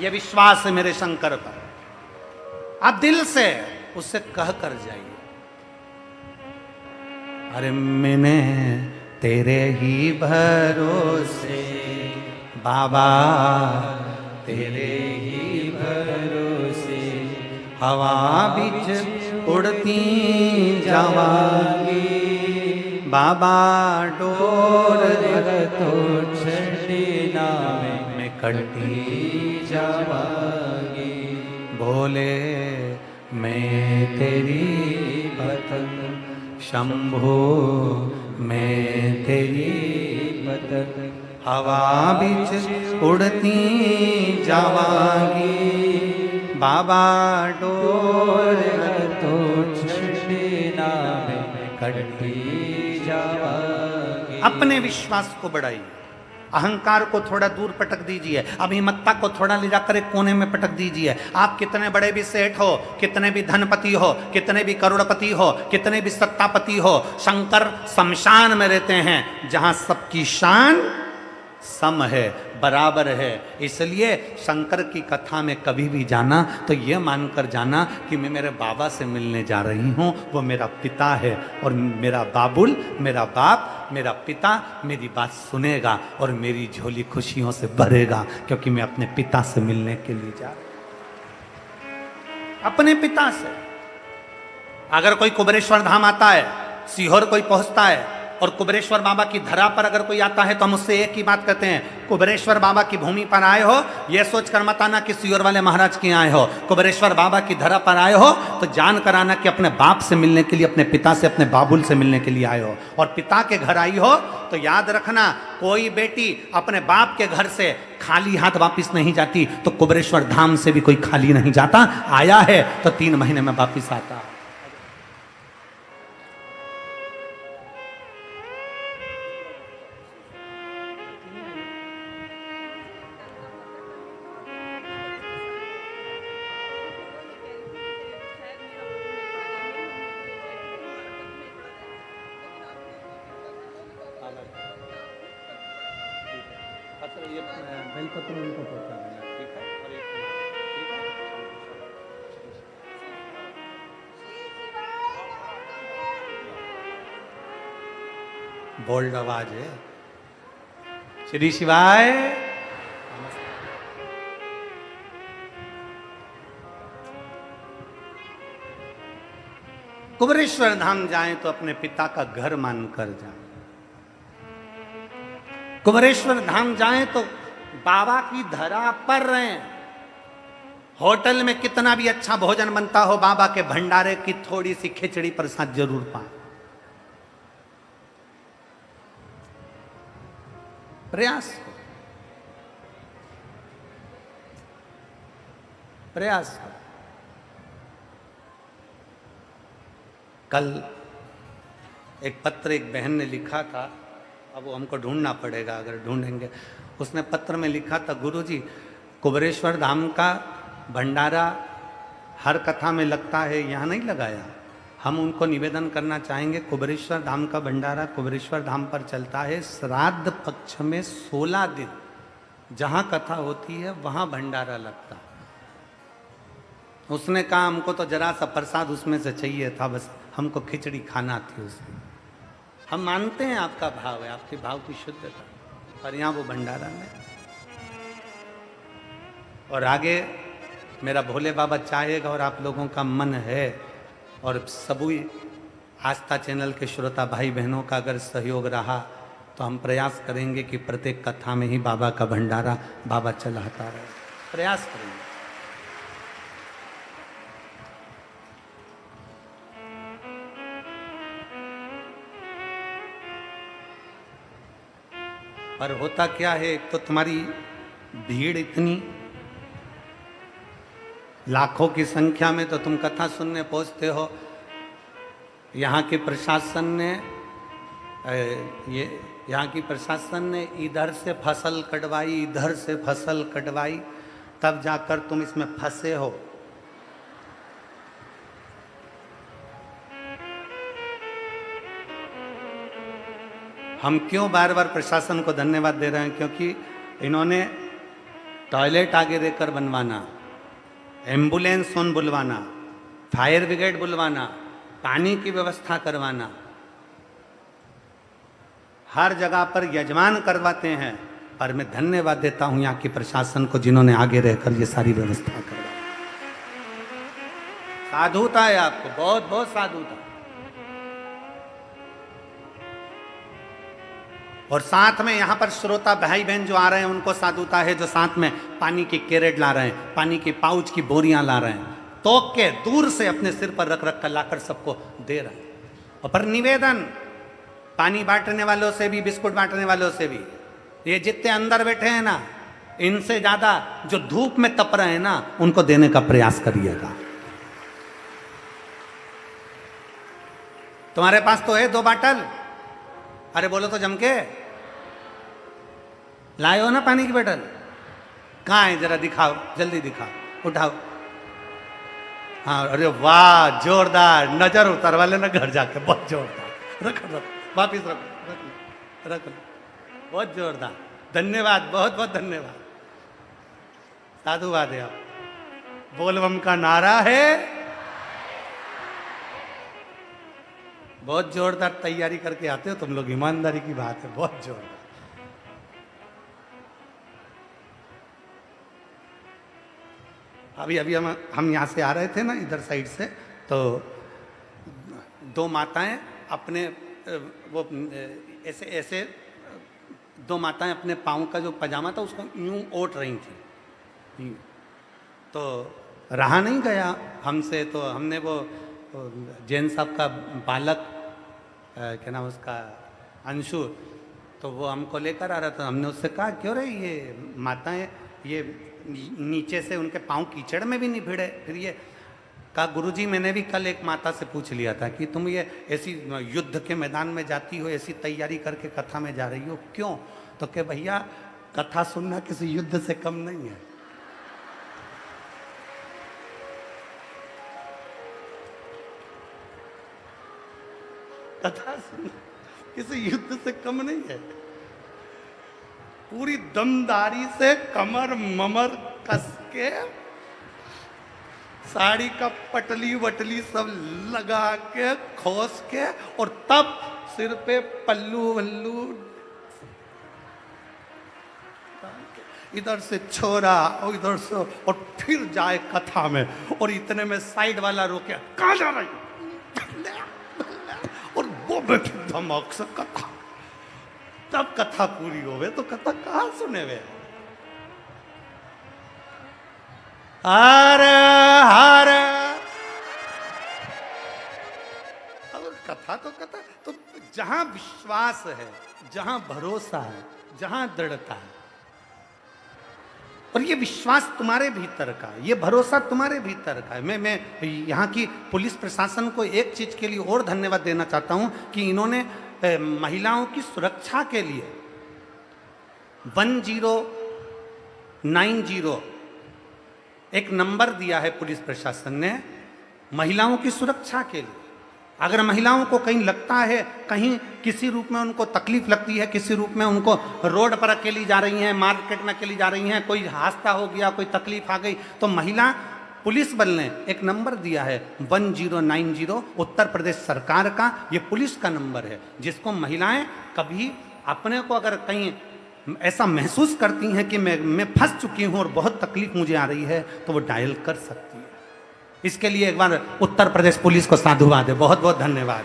ये विश्वास है मेरे शंकर पर। आप दिल से उससे कह कर जाइए, अरे मैंने तेरे ही भरोसे बाबा, तेरे ही भरोसे हवा बिच उड़ती जावांगी, बाबा डोर तो छड़ीना में कटी जावांगी, बोले मैं तेरी पतंग, शंभो मैं तेरी पतंग, हवा बिच उड़ती जावांगी, बाबा डोर तो छड़ीना में कटी जावांगी। अपने विश्वास को बढ़ाइए, अहंकार को थोड़ा दूर पटक दीजिए, अभिमत्ता को थोड़ा ले जाकर एक कोने में पटक दीजिए। आप कितने बड़े भी सेठ हो, कितने भी धनपति हो, कितने भी करोड़पति हो, कितने भी सत्तापति हो, शंकर शमशान में रहते हैं जहां सबकी शान सम है, बराबर है। इसलिए शंकर की कथा में कभी भी जाना तो ये मानकर जाना कि मैं मेरे बाबा से मिलने जा रही हूँ, वो मेरा पिता है और मेरा बाबुल, मेरा बाप, मेरा पिता मेरी बात सुनेगा और मेरी झोली खुशियों से भरेगा, क्योंकि मैं अपने पिता से मिलने के लिए जा रहा हूँ। अपने पिता से। अगर कोई कुबेरेश्वर धाम आता है, सीहोर कोई पहुंचता है और कुबेरेश्वर बाबा की धरा पर अगर कोई आता है तो हम उससे एक ही बात कहते हैं, कुबेरेश्वर बाबा की भूमि पर आए हो यह सोच कर मत आना कि सियोर वाले महाराज के आए हो। कुबेरेश्वर बाबा की धरा पर आए हो तो जान कर आना कि अपने बाप से मिलने के लिए, अपने पिता से, अपने बाबुल से मिलने के लिए आए हो। और पिता के घर आई हो तो याद रखना, कोई बेटी अपने बाप के घर से खाली हाथ वापिस नहीं जाती, तो कुबेरेश्वर धाम से भी कोई खाली नहीं जाता। आया है तो 3 महीने में वापिस आता। बेलपत्र उनको पहुंचा देना, ठीक है? और एक ठीक है, बोल्ड आवाज है। श्री शिवाय। कुबेरेश्वर धाम जाएं तो अपने पिता का घर मानकर जाएं। कुबेरेश्वर धाम जाएं तो बाबा की धरा पर रहें। होटल में कितना भी अच्छा भोजन बनता हो, बाबा के भंडारे की थोड़ी सी खिचड़ी प्रसाद जरूर पाएं। प्रयास करो, प्रयास करो। कल एक पत्र एक बहन ने लिखा था, अब वो हमको ढूंढना पड़ेगा, अगर ढूंढेंगे। उसने पत्र में लिखा था, गुरुजी कुबेरेश्वर धाम का भंडारा हर कथा में लगता है, यहाँ नहीं लगाया। हम उनको निवेदन करना चाहेंगे, कुबेरेश्वर धाम का भंडारा कुबेरेश्वर धाम पर चलता है। श्राद्ध पक्ष में 16 दिन जहाँ कथा होती है वहाँ भंडारा लगता है। उसने कहा हमको तो जरा सा प्रसाद उसमें से चाहिए था, बस हमको खिचड़ी खाना थी उसकी। हम मानते हैं आपका भाव है, आपके भाव की शुद्धता, पर यहाँ वो भंडारा नहीं। और आगे मेरा भोले बाबा चाहेगा और आप लोगों का मन है और सभी आस्था चैनल के श्रोता भाई बहनों का अगर सहयोग रहा तो हम प्रयास करेंगे कि प्रत्येक कथा में ही बाबा का भंडारा बाबा चलाता रहे। प्रयास करेंगे। पर होता क्या है, एक तो तुम्हारी भीड़ इतनी लाखों की संख्या में, तो तुम कथा सुनने पहुंचते हो। यहाँ के प्रशासन ने यहाँ की प्रशासन ने इधर से फसल कटवाई, इधर से फसल कटवाई, तब जाकर तुम इसमें फंसे हो। हम क्यों बार बार प्रशासन को धन्यवाद दे रहे हैं, क्योंकि इन्होंने टॉयलेट आगे देकर बनवाना, एम्बुलेंस उन बुलवाना, फायर ब्रिगेड बुलवाना, पानी की व्यवस्था करवाना, हर जगह पर यजमान करवाते हैं। पर मैं धन्यवाद देता हूं यहाँ के प्रशासन को, जिन्होंने आगे रहकर ये सारी व्यवस्था करवाई। साधुता है आपको, बहुत बहुत साधुता। और साथ में यहाँ पर श्रोता भाई बहन जो आ रहे हैं उनको साधुता है, जो साथ में पानी की कैरेट ला रहे हैं, पानी की पाउच की बोरियां ला रहे हैं, तोक के दूर से अपने सिर पर रख रख कर लाकर सबको दे रहे हैं। और पर निवेदन, पानी बांटने वालों से भी, बिस्कुट बांटने वालों से भी, ये जितने अंदर बैठे हैं ना, इनसे ज्यादा जो धूप में तप रहे हैं ना, उनको देने का प्रयास करिएगा। तुम्हारे पास तो है 2 बाटल, अरे बोलो तो जम के लाए हो ना पानी की बोतल, कहाँ है जरा दिखाओ, जल्दी दिखाओ, उठाओ। हाँ, अरे वाह, जोरदार, नजर उतर वाले ना घर जाके, बहुत जोरदार। रखो रखो, वापिस रखो, रखो रखो, बहुत जोरदार, धन्यवाद, बहुत बहुत धन्यवाद, साधुवाद है। आप बोलबम का नारा है, बहुत जोरदार तैयारी करके आते हो तुम लोग, ईमानदारी की बात है, बहुत जोरदार। अभी अभी हम यहाँ से आ रहे थे ना, इधर साइड से, तो 2 माताएं अपने वो ऐसे ऐसे दो माताएं अपने पाँव का जो पजामा था उसको यूं ओट रही थी, तो रहा नहीं गया हमसे, तो हमने वो जैन साहब का बालक क्या नाम उसका, अंशु, तो वो हमको लेकर आ रहा था। हमने उससे कहा क्यों रे ये माताएं ये नीचे से उनके पाँव कीचड़ में भी नहीं भिड़े? फिर ये कहा गुरुजी मैंने भी कल एक माता से पूछ लिया था कि तुम ये ऐसी युद्ध के मैदान में जाती हो, ऐसी तैयारी करके कथा में जा रही हो, क्यों? तो कि भैया कथा सुनना किसी युद्ध से कम नहीं है। कथा सुनना किसी युद्ध से कम नहीं है। पूरी दमदारी से कमर ममर कस के साड़ी का पटली वटली सब लगा के खोस के, और तब सिर पे पल्लू वल्लू इधर से छोरा और इधर से, और फिर जाए कथा में, और इतने में साइड वाला रोके कहाँ जा रही, और वो बैठी धमक से कथा। तब कथा पूरी होवे तो कथा कहाँ सुने वे? हर हर कथा तो कथा, तो जहां विश्वास है, जहां भरोसा है, जहां दृढ़ता है, और ये विश्वास तुम्हारे भीतर का, ये भरोसा तुम्हारे भीतर का है। मैं यहाँ की पुलिस प्रशासन को एक चीज के लिए और धन्यवाद देना चाहता हूं कि इन्होंने महिलाओं की सुरक्षा के लिए 1090 एक नंबर दिया है पुलिस प्रशासन ने महिलाओं की सुरक्षा के लिए। अगर महिलाओं को कहीं लगता है, कहीं किसी रूप में उनको तकलीफ लगती है, किसी रूप में उनको रोड पर अकेली जा रही हैं, मार्केट में अकेली जा रही हैं, कोई हादसा हो गया, कोई तकलीफ आ गई, तो महिला पुलिस बल ने एक नंबर दिया है 1090, उत्तर प्रदेश सरकार का ये पुलिस का नंबर है, जिसको महिलाएं कभी अपने को अगर कहीं ऐसा महसूस करती हैं कि मैं फंस चुकी हूं और बहुत तकलीफ मुझे आ रही है, तो वो डायल कर सकती है। इसके लिए एक बार उत्तर प्रदेश पुलिस को साधुवाद है, बहुत बहुत धन्यवाद।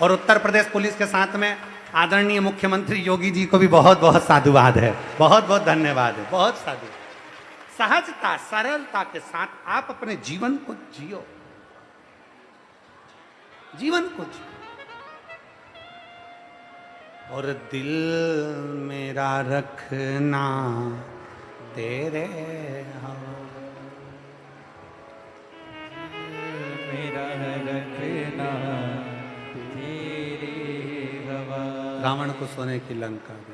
और उत्तर प्रदेश पुलिस के साथ में आदरणीय मुख्यमंत्री योगी जी को भी बहुत बहुत साधुवाद है, बहुत बहुत धन्यवाद है, बहुत साधु। सहजता सरलता के साथ आप अपने जीवन को जियो, जीवन को जियो। और दिल मेरा रखना तेरे हवा, मेरा रखना तेरे हवा। रावण को सोने की लंका दी।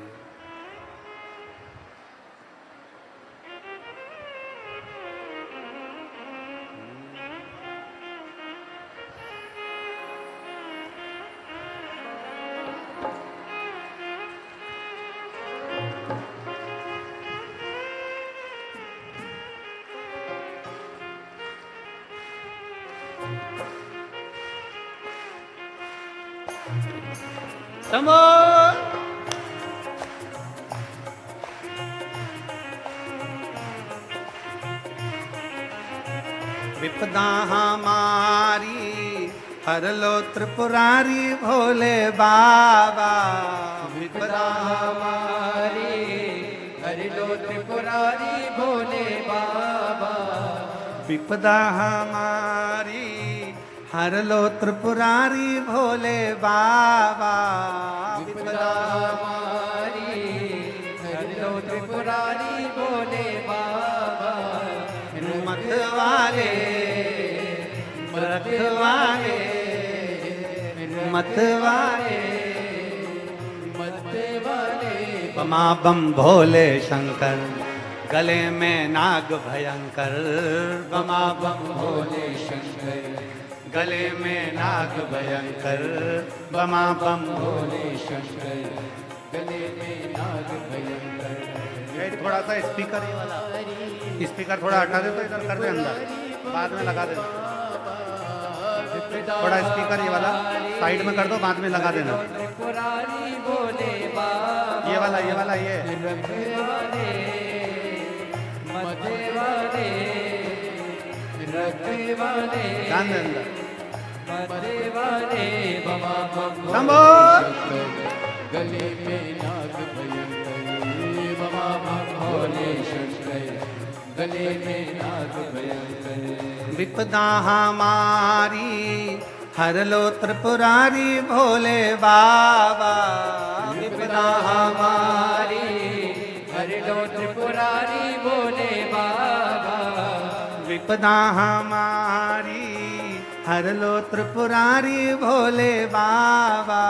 शंभो विपदा हमारी हर लो त्रिपुरारी भोले बाबा, विपदा हमारी हर लो त्रिपुरारी भोले बाबा, विपदा हमारी हर लो त्रिपुरारी भोले बाबा, विपदा हमारी हर लो त्रिपुरारी भोले बाबा। मत वाले मत वाले मत वाले मत वाले बमा बम भोले शंकर, गले में नाग भयंकर, बमा बम भोले शंकर, गले में नाग भयंकर, बमा बम भोले शंकर, गले में नाग भयंकर। थोड़ा सा स्पीकर ये वाला स्पीकर थोड़ा हटा दे तो इधर कर दे, अंदर बाद में लगा देना। थोड़ा स्पीकर ये वाला साइड में कर दो, बाद में लगा देना। ये वाला ये ध्यान दे अंदर। मरते वाले बमा बम शंभो। गले में नाग भयंकर बमा बम भोले शंकर गले में नाग भयंकर विपदा हमारी हर लो त्रिपुरारी भोले बाबा विपदा हमारी हर लो त्रिपुरारी भोले बाबा विपदा हमारी हर लो त्रिपुरारी भोले बाबा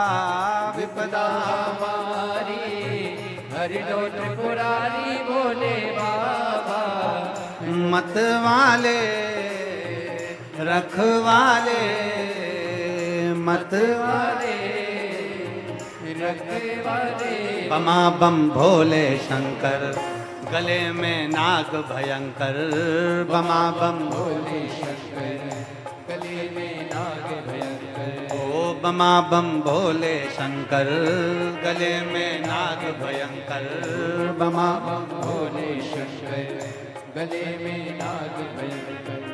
विपदा हमारी हर लो त्रिपुरारी भोले बाबा मत वाले रखवाले मत वाले रखने वाले बमा बम भोले शंकर गले में नाग भयंकर बमा बम भोले शंकर गले में नाग भयंकर ओ बमा बम भोले शंकर गले में नाग भयंकर बमा बम भोले शंकर गले में नाग भयंकर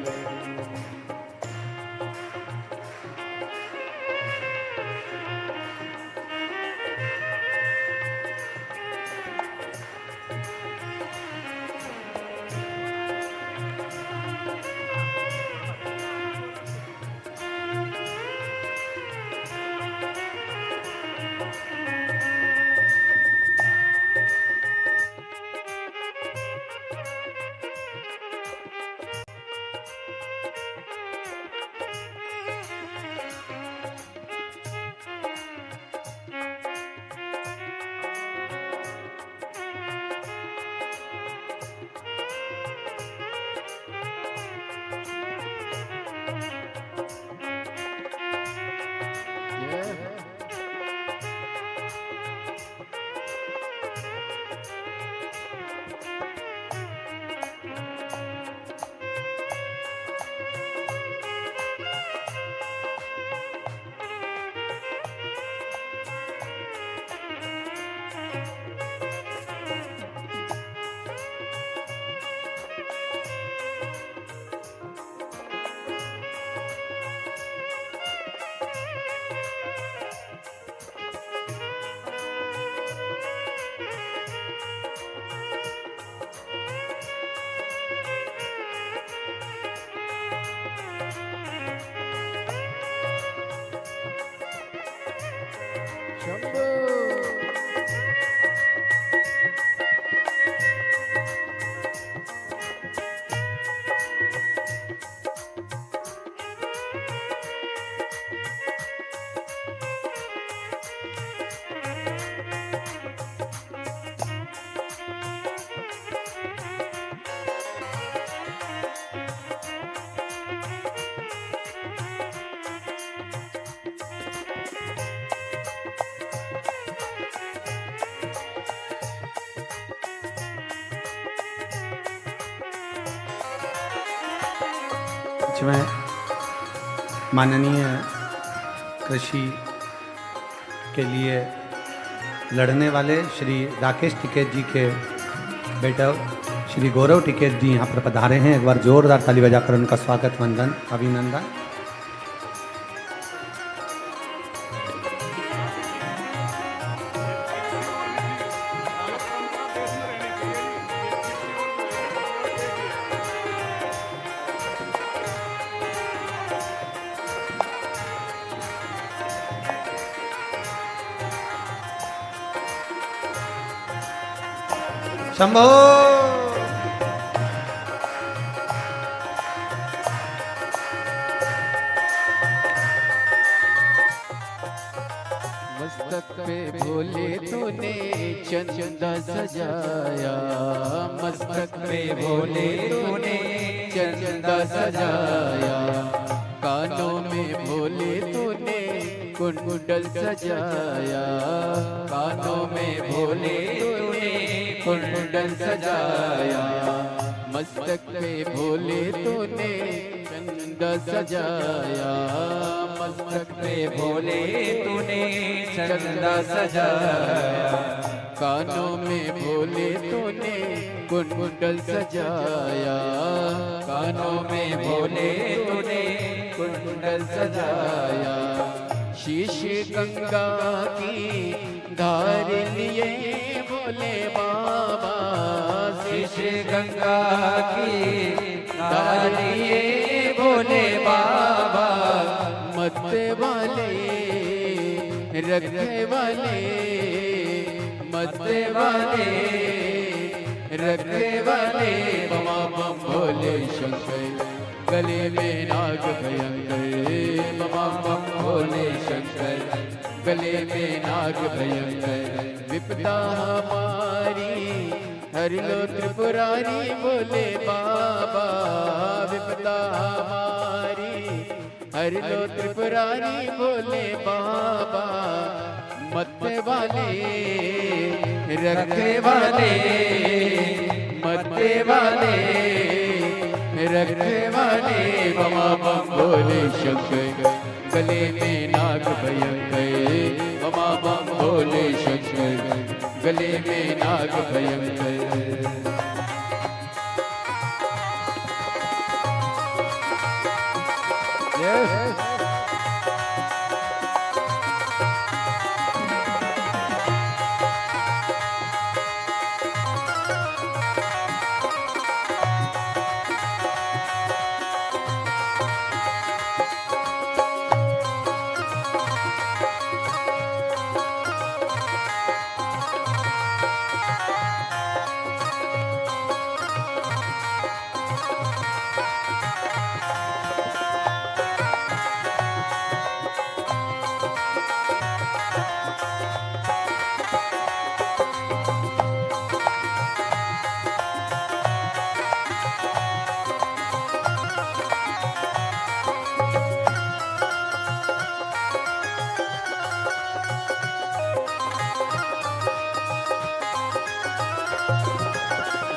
में माननीय कृषि के लिए लड़ने वाले श्री राकेश टिकैत जी के बेटा श्री गौरव टिकैत जी यहाँ पर पधारे हैं। एक बार जोरदार ताली बजाकर उनका स्वागत वंदन अभिनंदन। शंभो। मस्तक पे भोले तूने चंदा सजाया, मस्तक पे भोले तूने चंदा सजाया, कानों में भोले तूने कुंडल सजाया, कानों में भोले तूने कुंडल सजाया, मस्तक पे भोले तूने चंदा सजाया, मस्तक पे भोले तूने चंदा सजाया, कानों में भोले तूने कुंडल सजाया, कानों में भोले तूने कुंडल सजाया, शीश गंगा की धार लिए बोले बाबा, शीश गंगा की धार लिए बोले बाबा, मत वाले रखे वाले, मत वाले रखे वाले, बमा बम भोले शंकर, गले में नाग भयंकर, बमा बम भोले शंकर, गले में नाग भयंकर, विपदा हमारी हर लो त्रिपुरारी बोले बाबा, विपदा हमारी हर लो त्रिपुरारी बोले बाबा, मत वाले रखे वाले, मत वाले रखे वाले, बमा बम भोले शंकर, गले में नाग भयंकर, बमा बम भोले शंकर, गले में नाग भयंकर।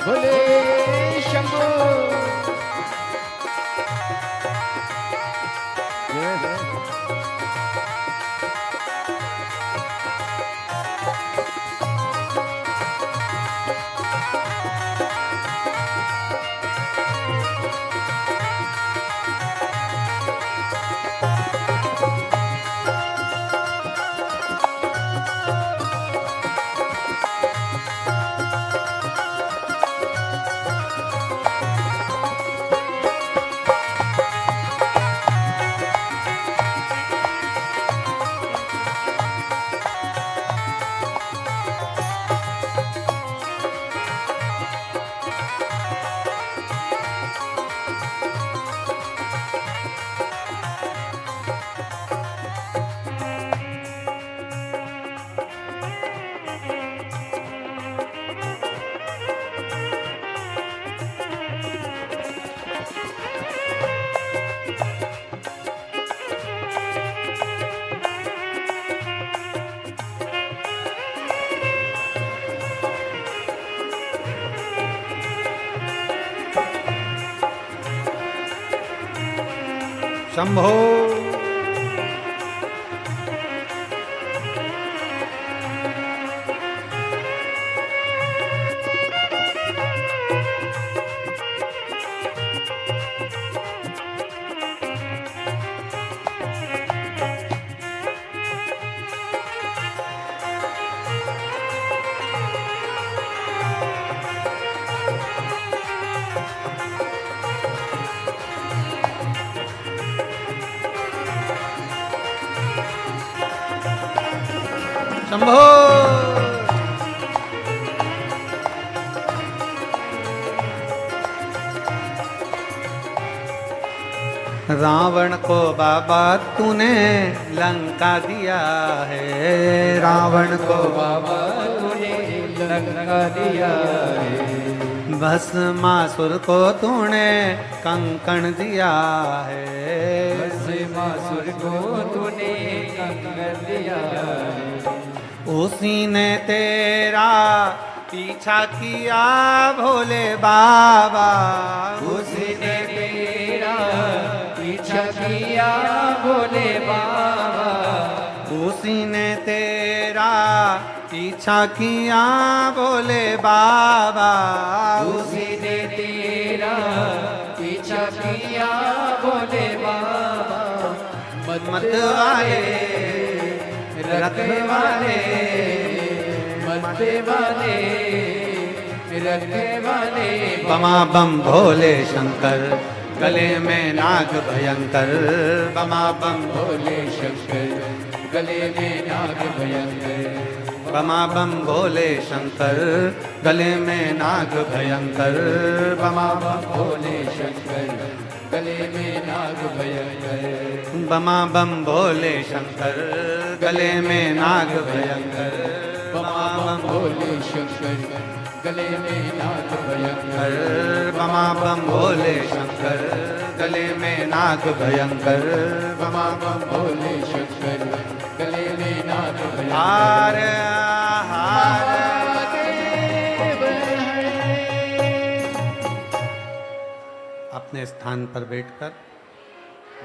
भोले शंभो, शंभो। शंभो। रावण को बाबा तूने लंका दिया है, रावण को बाबा तूने लंका दिया है, भस्मासुर को तूने कंकण दिया है, भस्मासुर को तूने कंकण दिया है, उसी ने तेरा पीछा किया भोले बाबा, उसी ने तेरा पीछा किया भोले बाबा, उसी ने तेरा पीछा किया भोले बाबा, उसी ने तेरा पीछा किया भोले बाबा, मतवाले रखवाले मतवाले रखवाले बमा बम भोले शंकर गले में नाग भयंकर बमा बम भोले शंकर गले में नाग भयंकर बमा बम भोले शंकर गले में नाग भयंकर बमा बम भोले शंकर गले में नाग भयंकर बमा बम भोले शंकर गले में नाग भयंकर बमा बम भोले शंकर गले में नाग भयंकर बमा बम भोले शंकर गले में नाग भयंकर बमा बम भोले शंकर गले में नाग भयंकर हार हार अपने स्थान पर बैठकर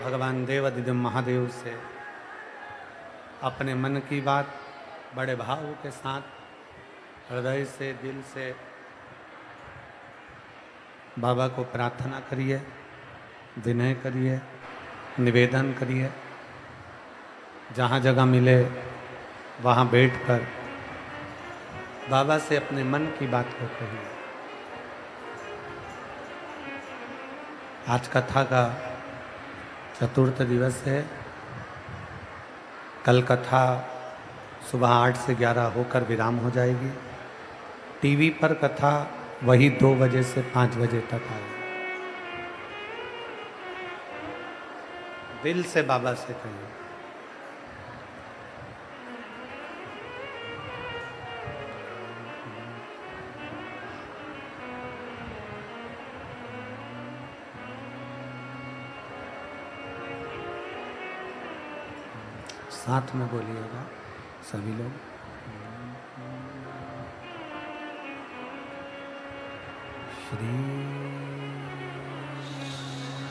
भगवान देवाधिदेव महादेव से अपने मन की बात बड़े भाव के साथ हृदय से दिल से बाबा को प्रार्थना करिए, विनय करिए, निवेदन करिए। जहाँ जगह मिले वहाँ बैठकर बाबा से अपने मन की बात को कहिए। आज कथा का चतुर्थ दिवस है। कल कथा सुबह 8 से 11 होकर विराम हो जाएगी। टीवी पर कथा वही 2 बजे से 5 बजे तक आएगी। दिल से बाबा से कहिए। साथ में बोलिएगा सभी लोग। श्री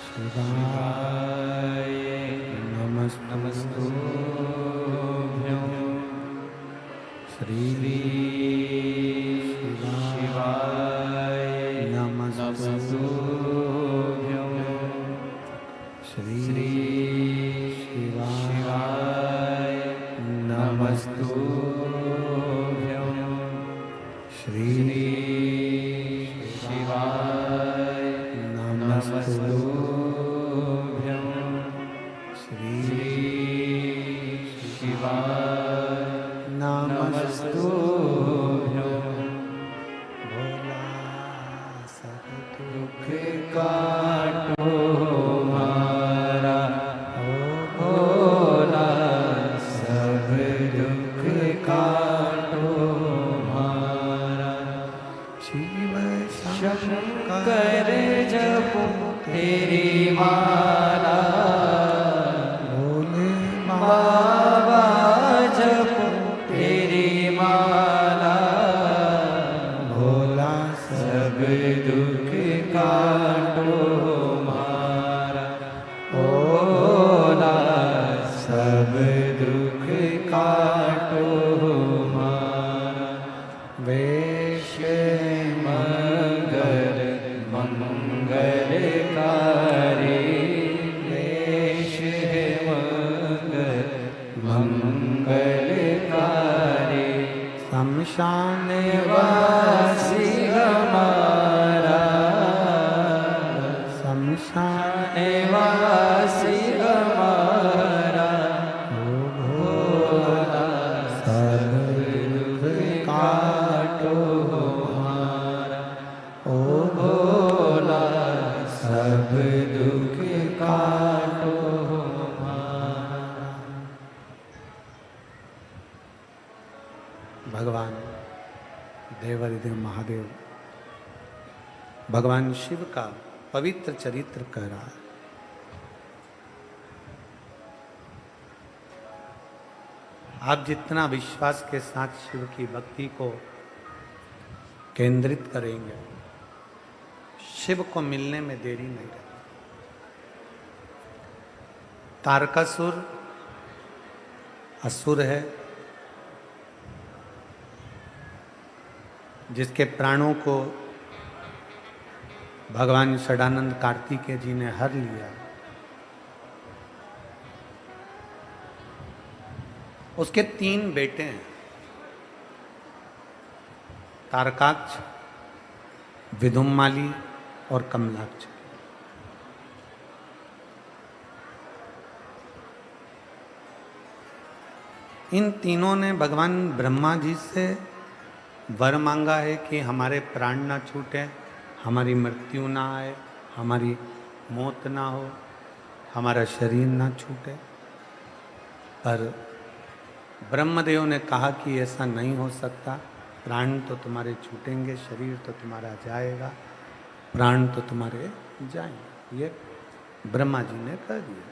शिवाय नमस्तुभ्यं श्री शिवाय नमस्तुभ्यं श्री शिवाय नमस्तुभ्यं श्री शिवाय नमस्तुभ्यं श्री शिवाय नमस्तुभ्यं भोला सब दुख काटो मारा ओ भोला सब दुख काटो मारा शिव शंकर जपो तेरी माला भोले बाबा जपो तेरी माला भोला सब दुख काटो मारा ओ भोला सब दुख काटो मारा वेश मंगल मंगलकारी वेश मंगल मंगलकारी शमशान वासी हमारा शमशान वासी हमारा ओ भोला सब दुख काटो हमारा ओ भोला सब दुख काटो हमारा। भगवान देवाधिदेव महादेव भगवान शिव का पवित्र चरित्र कह रहा है। आप जितना विश्वास के साथ शिव की भक्ति को केंद्रित करेंगे, शिव को मिलने में देरी नहीं रहती। तारकासुर असुर है जिसके प्राणों को भगवान षडानंद कार्तिकेय जी ने हर लिया। उसके 3 बेटे हैं, तारकाक्ष, विदुम्माली और कमलाक्ष। इन तीनों ने भगवान ब्रह्मा जी से वर मांगा है कि हमारे प्राण ना छूटे, हमारी मृत्यु ना आए, हमारी मौत ना हो, हमारा शरीर ना छूटे। पर ब्रह्मदेव ने कहा कि ऐसा नहीं हो सकता, प्राण तो तुम्हारे छूटेंगे, शरीर तो तुम्हारा जाएगा, प्राण तो तुम्हारे जाएंगे। ये ब्रह्मा जी ने कह दिया।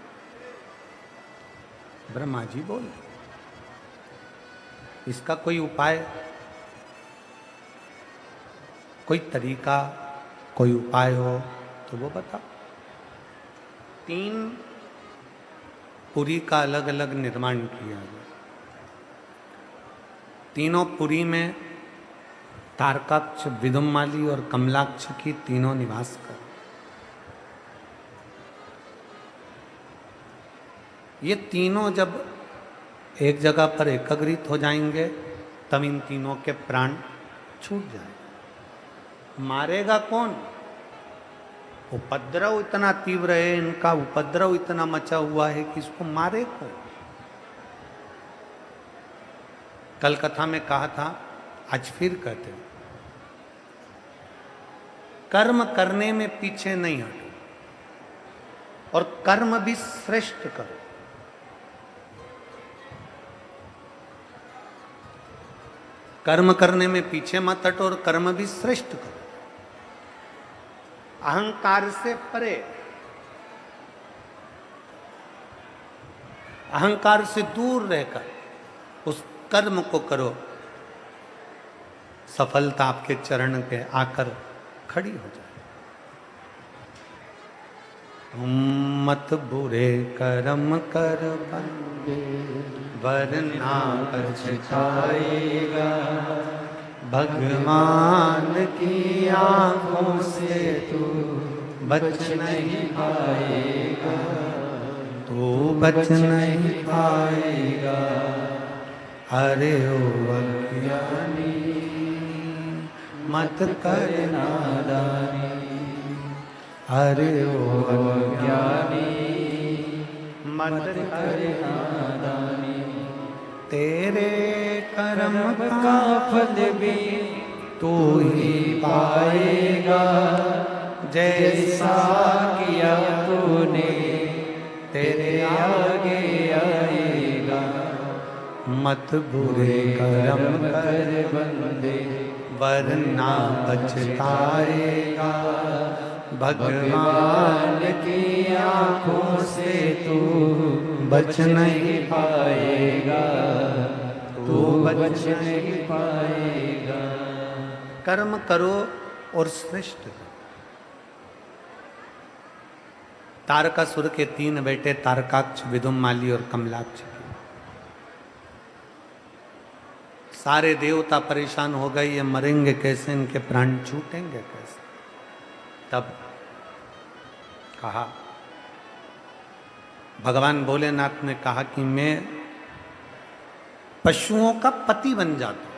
ब्रह्मा जी बोले इसका कोई उपाय, कोई तरीका, कोई उपाय हो तो वो बताओ। 3 पुरी का अलग अलग निर्माण किया गया। तीनों पुरी में तारकाक्ष, विदुम्माली और कमलाक्ष की तीनों निवास कर। ये तीनों जब एक जगह पर एकत्रित हो जाएंगे तब इन तीनों के प्राण छूट जाएंगे। मारेगा कौन? उपद्रव इतना तीव्र है, इनका उपद्रव इतना मचा हुआ है कि इसको मारे कौन? कल कथा में कहा था, आज फिर कहते हैं, कर्म करने में पीछे नहीं हटो और कर्म भी श्रेष्ठ करो। कर्म करने में पीछे मत हटो और कर्म भी श्रेष्ठ करो। अहंकार से परे, अहंकार से दूर रहकर उस कर्म को करो, सफलता आपके चरण के आकर खड़ी हो जाए। मत बुरे कर्म कर बंदे वरना पछताएगा, भगवान की आंखों से तू बच नहीं पाएगा, तू बच नहीं पाएगा। अरे ओ अज्ञानी मत कर नादानी, अरे ओ अज्ञानी मत कर नादानी। तेरे कर्म का फल भी तू ही पाएगा, जैसा किया तूने तेरे आगे आएगा। मत बुरे कर्म कर बंदे वरना पछताएगा, भगवान की आंखों से तू बच नहीं पाएगा, तू बच नहीं पाएगा। कर्म करो और श्रेष्ठ करो। तारकासुर के 3 बेटे तारकाक्ष, विदुम्माली और कमलाक्ष। सारे देवता परेशान हो गए, ये मरेंगे कैसे, इनके प्राण छूटेंगे कैसे। तब कहा, भगवान भोलेनाथ ने कहा कि मैं पशुओं का पति बन जाता हूं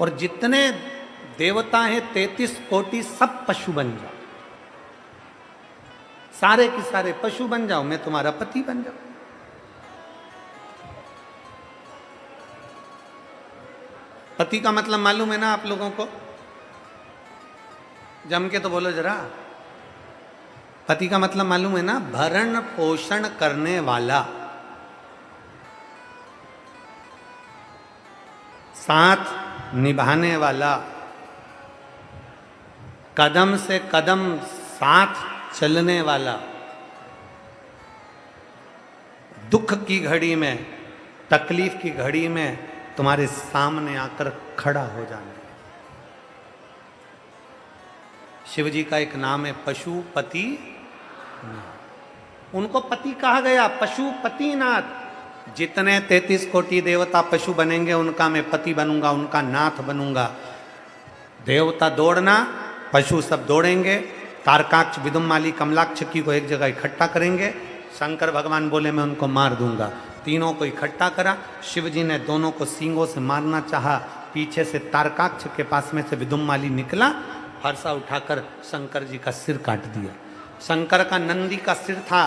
और जितने देवता हैं 33 कोटि सब पशु बन जाओ, सारे के सारे पशु बन जाओ, मैं तुम्हारा पति बन जाऊं। पति का मतलब मालूम है ना आप लोगों को? जम के तो बोलो जरा। पति का मतलब मालूम है ना? भरण पोषण करने वाला, साथ निभाने वाला, कदम से कदम साथ चलने वाला, दुख की घड़ी में, तकलीफ की घड़ी में तुम्हारे सामने आकर खड़ा हो जाना। शिव जी का एक नाम है पशुपति नाथ। उनको पति कहा गया, पशुपति नाथ। जितने 33 कोटि देवता पशु बनेंगे उनका मैं पति बनूंगा, उनका नाथ बनूंगा। देवता दौड़ना, पशु सब दौड़ेंगे। तारकाक्ष, विदुम्माली, कमलाक्ष की को एक जगह इकट्ठा करेंगे, शंकर भगवान बोले मैं उनको मार दूंगा। तीनों को इकट्ठा करा, शिव जी ने दोनों को सींगों से मारना चाहा, पीछे से तारकाक्ष के पास में से विदुमाली निकला, फरसा उठाकर शंकर जी का सिर काट दिया। शंकर का नंदी का सिर था,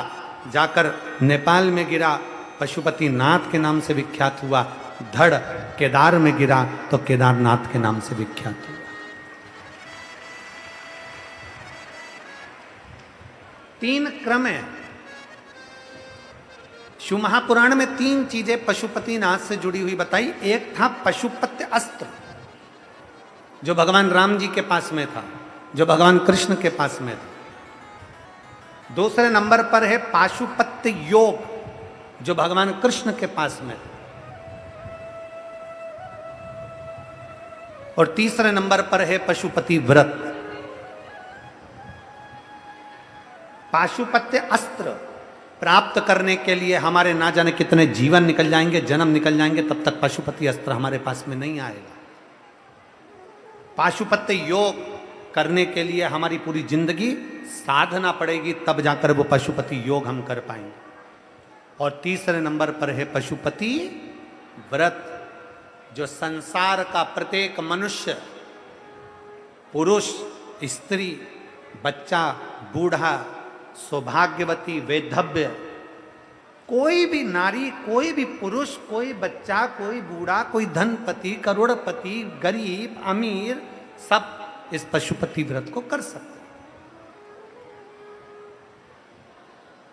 जाकर नेपाल में गिरा, पशुपति नाथ के नाम से विख्यात हुआ। धड़ केदार में गिरा तो केदारनाथ के नाम से विख्यात हुआ। 3 क्रम है। शिव महापुराण में 3 चीजें पशुपति नाथ से जुड़ी हुई बताई। एक था पशुपत्य अस्त्र, जो भगवान राम जी के पास में था, जो भगवान कृष्ण के पास में था। दूसरे नंबर पर है पाशुपत्य योग, जो भगवान कृष्ण के पास में था। और तीसरे नंबर पर है पशुपति व्रत। पाशुपत्य अस्त्र प्राप्त करने के लिए हमारे ना जाने कितने जीवन निकल जाएंगे, जन्म निकल जाएंगे, तब तक पशुपति अस्त्र हमारे पास में नहीं आएगा। पाशुपत्य योग करने के लिए हमारी पूरी जिंदगी साधना पड़ेगी, तब जाकर वो पशुपति योग हम कर पाएंगे। और तीसरे नंबर पर है पशुपति व्रत, जो संसार का प्रत्येक मनुष्य, पुरुष, स्त्री, बच्चा, बूढ़ा, सौभाग्यवती, वैधव्य, कोई भी नारी, कोई भी पुरुष, कोई बच्चा, कोई बूढ़ा, कोई धनपति, करोड़पति, गरीब, अमीर, सब इस पशुपति व्रत को कर सकते हैं।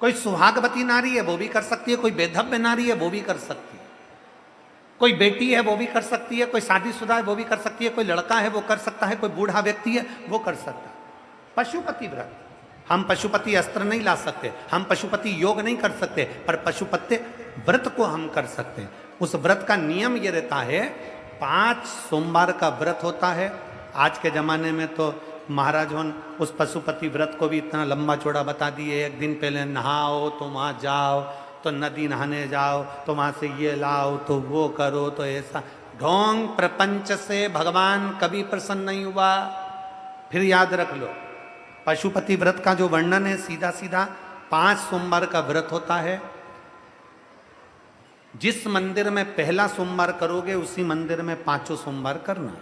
कोई सुहागवती नारी है वो भी कर सकती है, कोई वैधव्य नारी है वो भी कर सकती है, कोई बेटी है वो भी कर सकती है, कोई शादीशुदा है वो भी कर सकती है, कोई लड़का है वो कर सकता है, कोई बूढ़ा व्यक्ति है वो कर सकता है। पशुपति व्रत। हम पशुपति अस्त्र नहीं ला सकते, हम पशुपति योग नहीं कर सकते, पर पशुपति व्रत को हम कर सकते हैं। उस व्रत का नियम ये रहता है, 5 सोमवार का व्रत होता है। आज के ज़माने में तो महाराज उस पशुपति व्रत को भी इतना लंबा चौड़ा बता दिए। एक दिन पहले नहाओ तो वहाँ जाओ, तो नदी नहाने जाओ, तो वहाँ से ये लाओ, तो वो करो, तो ऐसा। ढोंग प्रपंच से भगवान कभी प्रसन्न नहीं हुआ। फिर याद रख लो, पशुपति व्रत का जो वर्णन है, सीधा सीधा 5 सोमवार का व्रत होता है। जिस मंदिर में पहला सोमवार करोगे, उसी मंदिर में 5 सोमवार करना।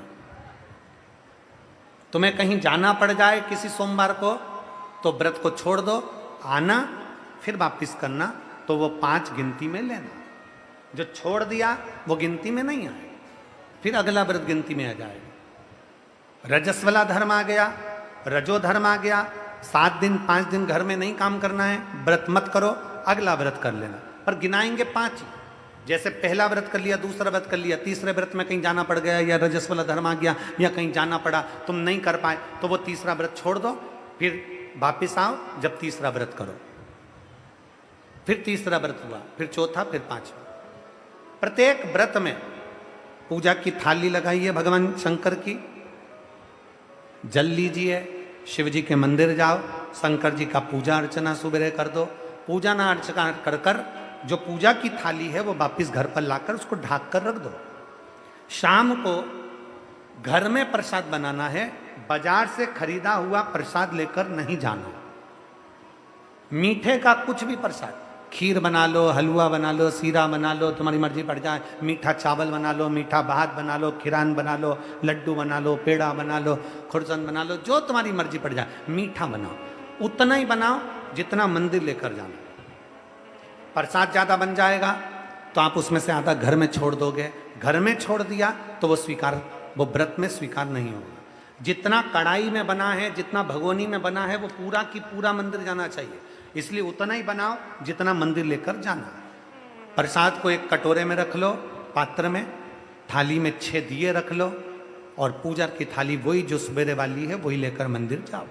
तुम्हें कहीं जाना पड़ जाए किसी सोमवार को, तो व्रत को छोड़ दो, आना, फिर वापिस करना, तो वो 5 गिनती में लेना। जो छोड़ दिया वो गिनती में नहीं आए, फिर अगला व्रत गिनती में आ जाएगा। रजस्वला धर्म आ गया, रजो धर्म आ गया, 7 दिन 5 दिन घर में नहीं काम करना है, व्रत मत करो, अगला व्रत कर लेना, पर गिनाएंगे 5 ही। जैसे पहला व्रत कर लिया, दूसरा व्रत कर लिया, तीसरे व्रत में कहीं जाना पड़ गया, या रजस्वला धर्म आ गया, या कहीं जाना पड़ा, तुम नहीं कर पाए, तो वो तीसरा व्रत छोड़ दो, फिर वापिस आओ, जब तीसरा व्रत करो, फिर तीसरा व्रत हुआ, फिर चौथा, फिर 5वां। प्रत्येक व्रत में पूजा की थाली लगाइए भगवान शंकर की, जल लीजिए, शिव जी के मंदिर जाओ, शंकर जी का पूजा अर्चना सुबह कर दो। पूजा ना अर्चना कर कर जो पूजा की थाली है वो वापिस घर पर लाकर उसको ढाक कर रख दो। शाम को घर में प्रसाद बनाना है, बाजार से खरीदा हुआ प्रसाद लेकर नहीं जाना। मीठे का कुछ भी प्रसाद, खीर बना लो, हलवा बना लो, सीरा बना लो, तुम्हारी मर्जी पड़ जाए, मीठा चावल बना लो, मीठा भात बना लो, खीरान बना लो, लड्डू बना लो, पेड़ा बना लो, खुरसन बना लो, जो तुम्हारी मर्जी पड़ जाए, मीठा बनाओ। उतना ही बनाओ जितना मंदिर लेकर जाना। प्रसाद ज़्यादा बन जाएगा तो आप उसमें से आधा घर में छोड़ दोगे, घर में छोड़ दिया तो वो व्रत में स्वीकार नहीं होगा। जितना कढ़ाई में बना है, जितना भगोनी में बना है, वो पूरा की पूरा मंदिर जाना चाहिए। इसलिए उतना ही बनाओ जितना मंदिर लेकर जाना। प्रसाद को एक कटोरे में रख लो, पात्र में, थाली में 6 दिए रख लो, और पूजा की थाली वही जो सवेरे वाली है वही लेकर मंदिर जाओ।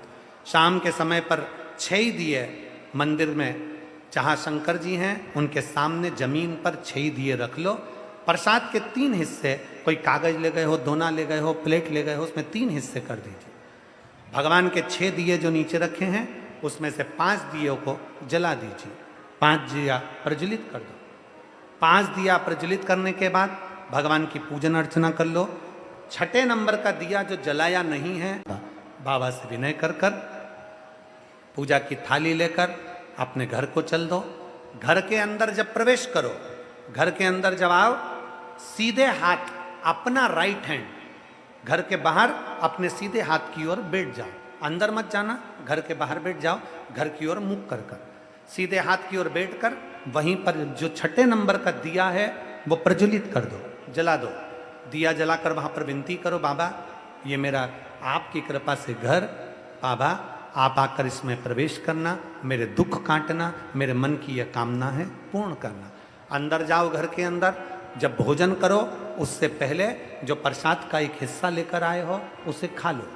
शाम के समय पर 6 ही दिए मंदिर में, जहाँ शंकर जी हैं उनके सामने जमीन पर 6 दिए रख लो। प्रसाद के 3 हिस्से, कोई कागज ले गए हो, दोना ले गए हो, प्लेट ले गए हो, उसमें 3 हिस्से कर दीजिए। भगवान के 6 दिए जो नीचे रखे हैं उसमें से 5 दियों को जला दीजिए, 5 दिया प्रज्वलित कर दो। 5 दिया प्रज्वलित करने के बाद भगवान की पूजन अर्चना कर लो। 6ठे नंबर का दिया जो जलाया नहीं है, बाबा से विनय कर कर पूजा की थाली लेकर अपने घर को चल दो। घर के अंदर जब प्रवेश करो, घर के अंदर जब आओ, सीधे हाथ अपना राइट हैंड घर के बाहर अपने सीधे हाथ की ओर बैठ जाओ। अंदर मत जाना, घर के बाहर बैठ जाओ, घर की ओर मुख कर कर सीधे हाथ की ओर बैठकर वहीं पर जो 6 नंबर का दिया है वो प्रज्वलित कर दो, जला दो। दिया जलाकर वहां पर विनती करो, बाबा ये मेरा आपकी कृपा से घर, बाबा आप आकर इसमें प्रवेश करना, मेरे दुख काटना, मेरे मन की यह कामना है पूर्ण करना। अंदर जाओ, घर के अंदर जब भोजन करो उससे पहले जो प्रसाद का एक हिस्सा लेकर आए हो उसे खा लो।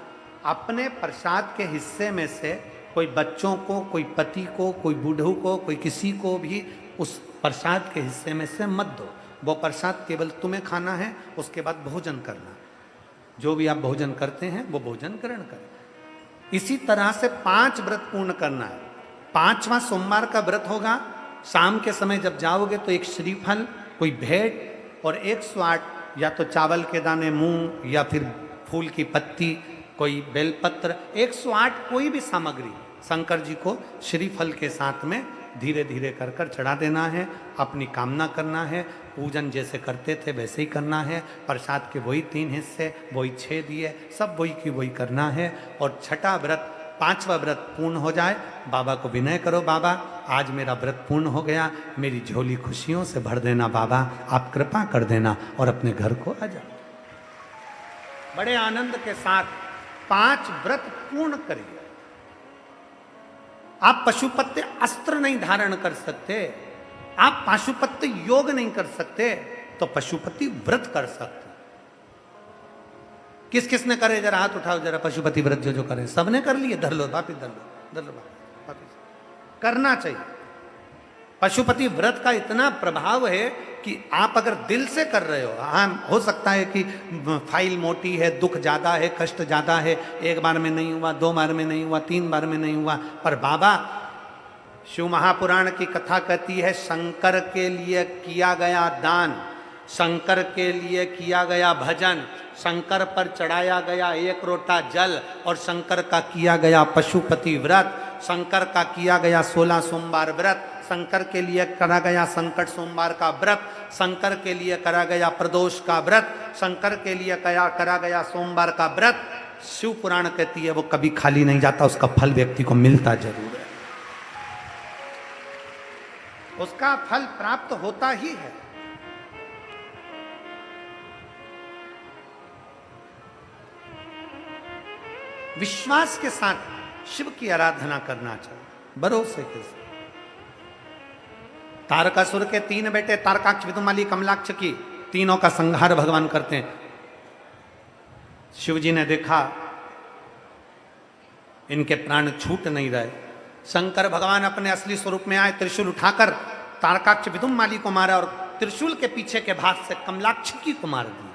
अपने प्रसाद के हिस्से में से कोई बच्चों को, कोई पति को, कोई बूढ़ों को, कोई किसी को भी उस प्रसाद के हिस्से में से मत दो। वो प्रसाद केवल तुम्हें खाना है, उसके बाद भोजन करना। जो भी आप भोजन करते हैं वो भोजन ग्रहण करें। इसी तरह से 5 व्रत पूर्ण करना है। 5वां सोमवार का व्रत होगा। शाम के समय जब जाओगे तो एक श्रीफल, कोई भेंट और 108 या तो चावल के दाने, मूंग या फिर फूल की पत्ती, कोई बेलपत्र, 108 कोई भी सामग्री शंकर जी को श्रीफल के साथ में धीरे धीरे कर कर चढ़ा देना है। अपनी कामना करना है। पूजन जैसे करते थे वैसे ही करना है। प्रसाद के वही 3 हिस्से, वही 6 दिए, सब वही की वही करना है। और छठा व्रत, 5वां व्रत पूर्ण हो जाए, बाबा को विनय करो, बाबा आज मेरा व्रत पूर्ण हो गया, मेरी झोली खुशियों से भर देना, बाबा आप कृपा कर देना, और अपने घर को आ जाओ। बड़े आनंद के साथ 5 व्रत पूर्ण करिए। आप पशुपत्य अस्त्र नहीं धारण कर सकते, आप पशुपत्य योग नहीं कर सकते, तो पशुपति व्रत कर सकते। किस किसने करे, जरा हाथ उठाओ जरा। पशुपति व्रत जो जो करे सबने कर लिए। धर लो वापिस, धर लो वापिस। करना चाहिए। पशुपति व्रत का इतना प्रभाव है कि आप अगर दिल से कर रहे हो, हाँ हो सकता है कि फाइल मोटी है, दुख ज्यादा है, कष्ट ज्यादा है, 1 बार में नहीं हुआ, 2 बार में नहीं हुआ, 3 बार में नहीं हुआ, पर बाबा शिव महापुराण की कथा कहती है शंकर के लिए किया गया दान, शंकर के लिए किया गया भजन, शंकर पर चढ़ाया गया 1 लोटा जल, और शंकर का किया गया पशुपति व्रत, शंकर का किया गया 16 सोमवार व्रत, शंकर के लिए करा गया संकट सोमवार का व्रत, शंकर के लिए करा गया प्रदोष का व्रत, शंकर के लिए करा गया सोमवार का व्रत। शिव पुराण कहती है वो कभी खाली नहीं जाता, उसका फल व्यक्ति को मिलता जरूर है, उसका फल प्राप्त होता ही है। विश्वास के साथ शिव की आराधना करना चाहिए, भरोसे के साथ। तारकासुर के 3 बेटे तारकाक्ष, विदुमाली, कमलाक्ष की तीनों का संहार भगवान करते हैं। शिव जी ने देखा इनके प्राण छूट नहीं रहे। शंकर भगवान अपने असली स्वरूप में आए, त्रिशूल उठाकर तारकाक्ष विदुमाली को मारा और त्रिशूल के पीछे के भाग से कमलाक्ष की को मार दिया।